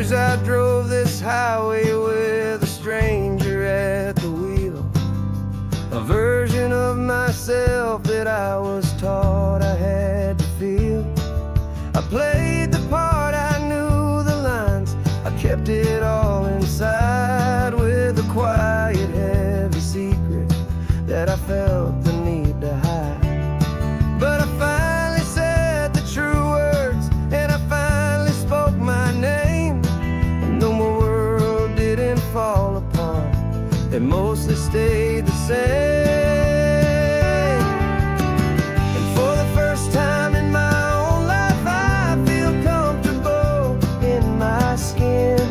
Speaker 1: I drove this highway with a stranger at the wheel, a version of myself that I was taught I had to feel. I played the part, I knew the lines, I kept it all inside, with a quiet, heavy secret that I felt the need to hide. But I finally said the true words, and I finally spoke my name. Fall apart, they mostly stayed the same. And for the first time in my own life, I feel comfortable in my skin.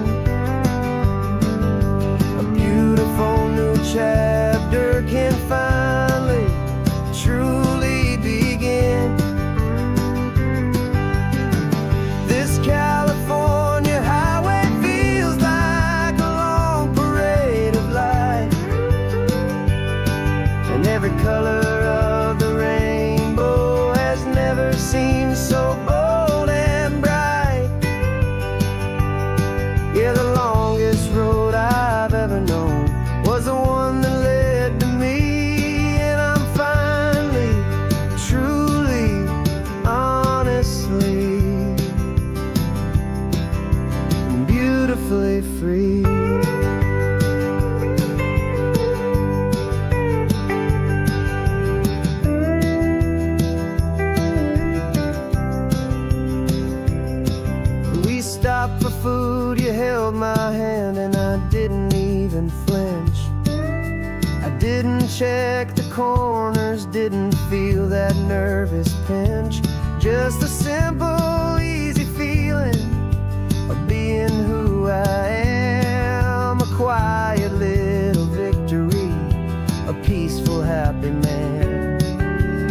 Speaker 1: A beautiful new chapter can finally, truly begin. This California highway feels like a long parade of light, and every color of the rainbow has never seemed so bold and bright. Yeah, the longest road I've ever known was the one that check the corners, didn't feel that nervous pinch. Just a simple, easy feeling of being who I am. A quiet little victory, a peaceful, happy man.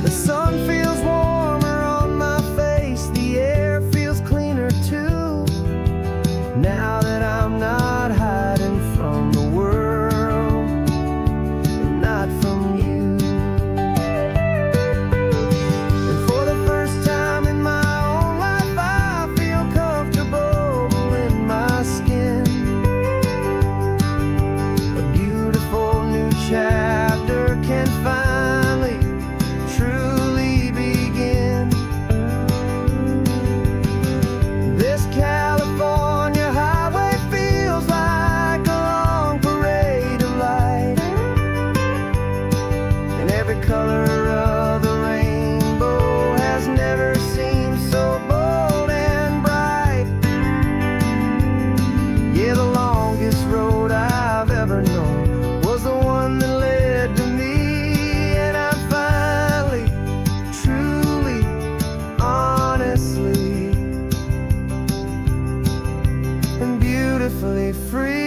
Speaker 1: The sun feels warmer on my face, the air feels cleaner too. Now that I'm not hiding from the world, and not from you. And for the first time in my own life, I feel comfortable in my skin. A beautiful new chapter can finally, truly begin. This California highway feels like a long parade of light, and every color of the rainbow has never seemed so bold and bright. Yeah, the longest road I've ever known was the one that led to me, and I'm finally, truly, honestly, and beautifully free.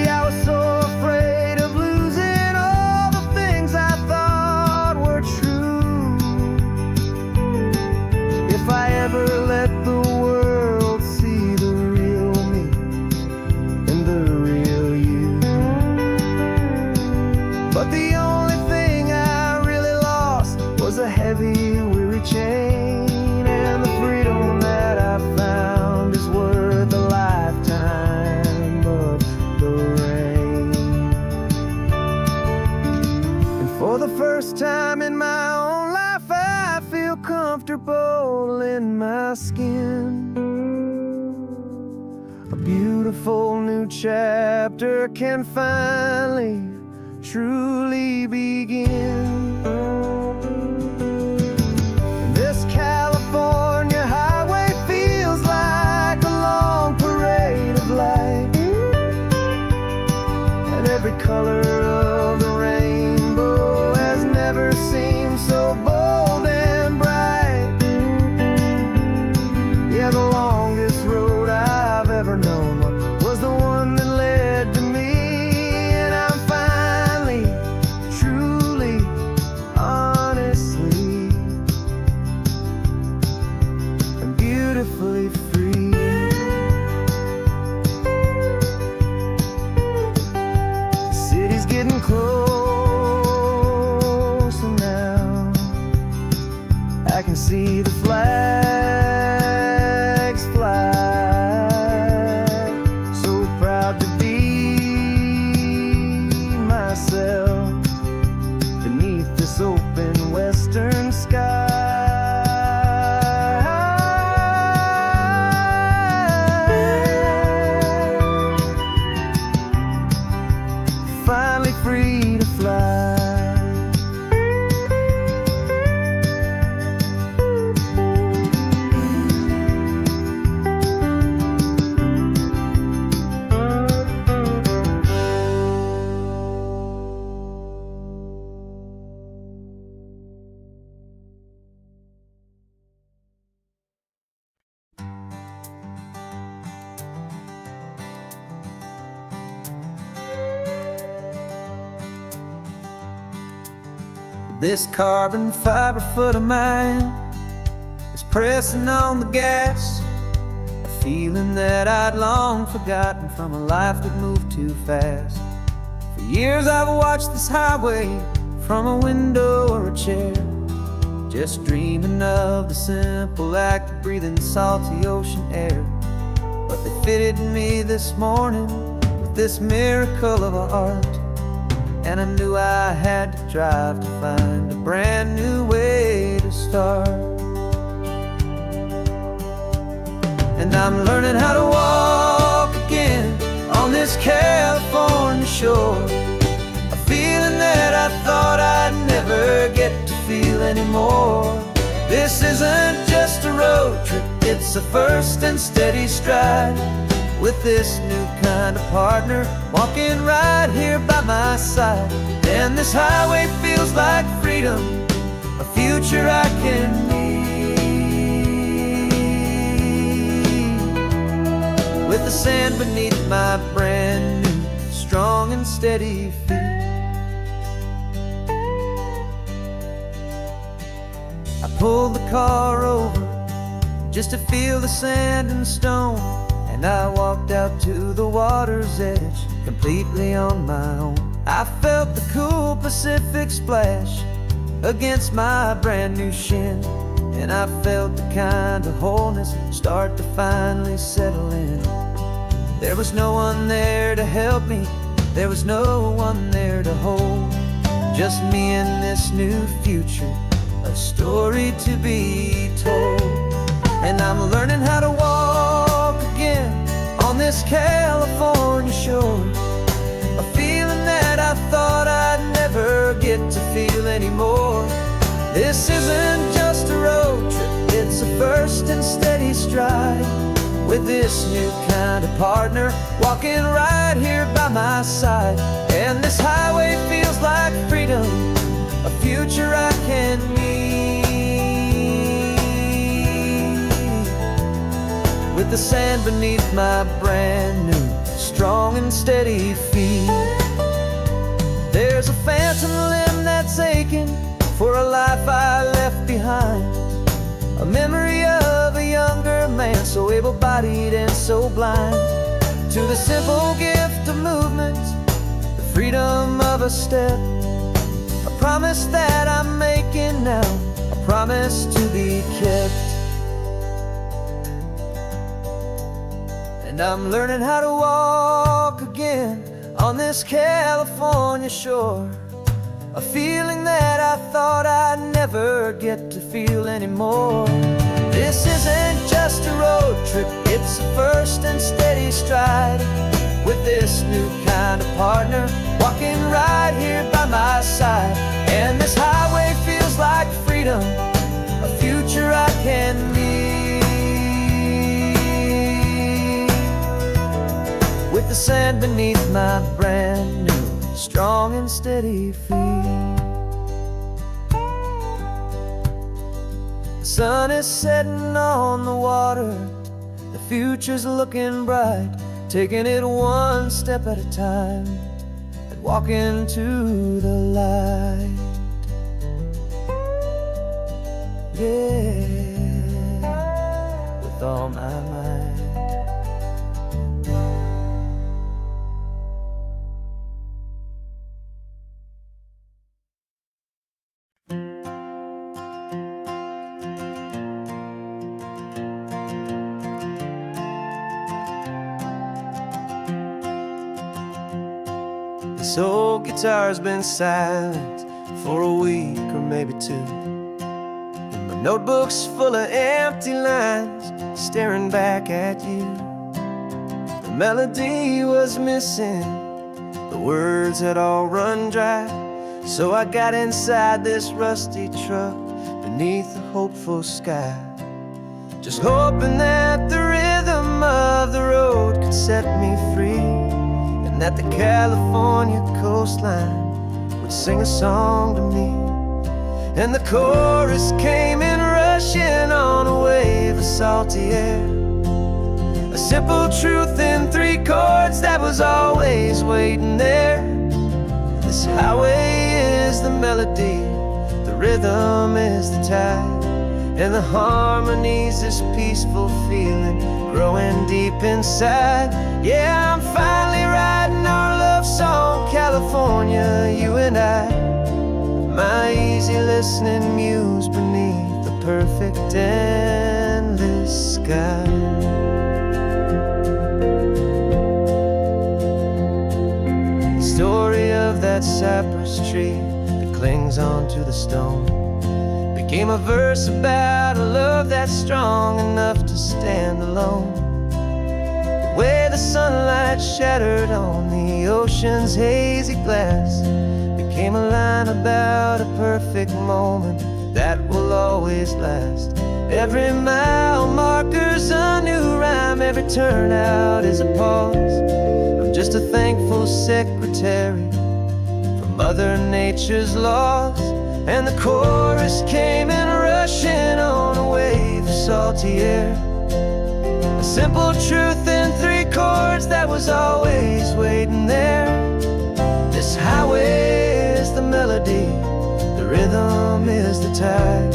Speaker 1: I was so afraid of losing all the things I thought were true. If I ever let the world see the real me and the real you. But the only thing I really lost was a heavy, weary chain, and the freedom that I found is worth a lifetime of the rain. And for the first time in my own life, I feel comfortable in my skin. A beautiful new chapter can finally, truly begin. This California highway feels like a long parade of light, and every color of the rainbow has never seemed so bold and bright. Yeah, the longest road I've ever known was the one that led to me, and I'm finally, truly, honestly, and beautifully free. The city's getting closer now. I can see the flags fly. So proud to be myself beneath this open western sky. Finally free to fly. This carbon fiber foot of mine is pressing on the gas, a feeling that I'd long forgotten from a life that moved too fast. For years I've watched this highway from a window or a chair, just dreaming of the simple act of breathing salty ocean air. But they fitted me this morning with this miracle of art, and I knew I had to drive to find a brand new way to start. And I'm learning how to walk again on this California shore, a feeling that I thought I'd never get to feel anymore. This isn't just a road trip, it's a first and steady stride
Speaker 2: with this new kind of partner walking right here by my side. And this highway feels like freedom, a future I can need, with the sand beneath my brand new strong and steady feet. I pulled the car over just to feel the sand and stone, and I walked out to the water's edge completely on my own. I felt the cool Pacific splash against my brand new shin, and I felt the kind of wholeness start to finally settle in. There was no one there to help me, there was no one there to hold, just me and this new future, a story to be told. And I'm learning how to walk again on this California shore, a feeling that I thought I'd never get to feel anymore. This isn't just a road trip, it's a first and steady stride, with this new kind of partner walking right here by my side. And this highway feels like freedom, a future I can need, with the sand beneath my brand new strong and steady feet. There's a phantom limb that's aching for a life I left behind, a memory of a younger man so able-bodied and so blind, to the simple gift of movement, the freedom of a step, a promise that I'm making now, a promise to be kept. And I'm learning how to walk again on this California shore, a feeling that I thought I'd never get to feel anymore. This isn't just a road trip, it's a first and steady stride, with this new kind of partner walking right here by my side. And this highway feels like freedom, a future I can need, with the sand beneath my brand new strong and steady feet. The sun is setting on the water, the future's looking bright, taking it one step at a time and walking to the light. Yeah, with all my might. This old guitar's been silent for a week or maybe two, and my notebook's full of empty lines staring back at you. The melody was missing, the words had all run dry, so I got inside this rusty truck beneath the hopeful sky, just hoping that the rhythm of the road could set me free, and that the California coastline would sing a song to me. And the chorus came in rushing on a wave of salty air, a simple truth in 3 chords that was always waiting there. This highway is the melody, the rhythm is the tide, and the harmony's this peaceful feeling growing deep inside. Yeah, I'm finally writing our love song, California, you and I, my easy listening muse beneath the perfect endless sky. The story of that cypress tree that clings onto the stone became a verse about a love that's strong enough to stand alone. The way the sunlight shattered on the ocean's hazy glass became a line about a perfect moment that will always last. Every mile marker's a new rhyme, every turnout is a pause. I'm just a thankful secretary for Mother Nature's laws. And the chorus came in rushing on a wave of salty air. A simple truth in 3 chords that was always waiting there. This highway is the melody, the rhythm is the tide,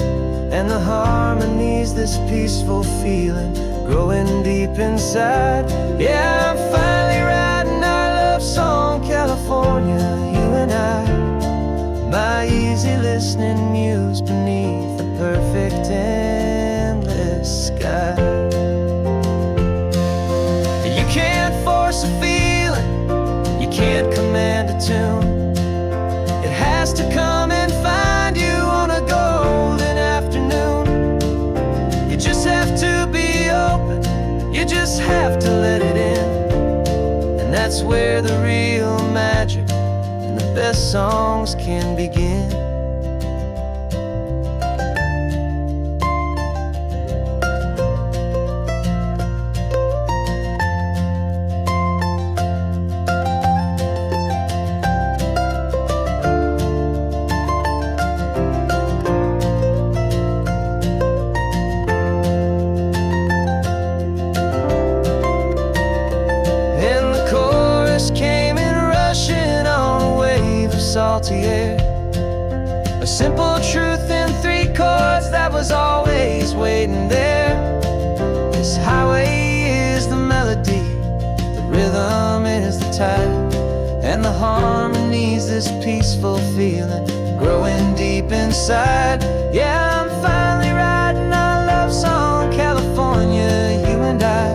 Speaker 2: and the harmony's this peaceful feeling growing deep inside. Yeah, I'm finally writing our love song, California, you and I. My easy listening muse beneath the perfect endless sky. You can't force a feeling, you can't command a tune. It has to come and find you on a golden afternoon. You just have to be open, you just have to let it in. And that's where the real magic and the best songs can begin. Salty air, a simple truth in 3 chords that was always waiting there. This highway is the melody, the rhythm is the tide, and the harmony's this peaceful feeling growing deep inside. Yeah, I'm finally writing our love song, California, you and I.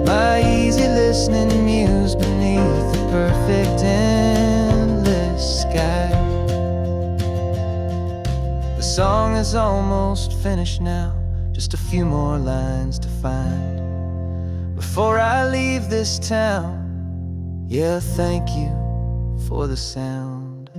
Speaker 2: My easy listening muse beneath the perfect endless sky. The song is almost finished now, just a few more lines to find before I leave this town. Yeah, thank you for the sound.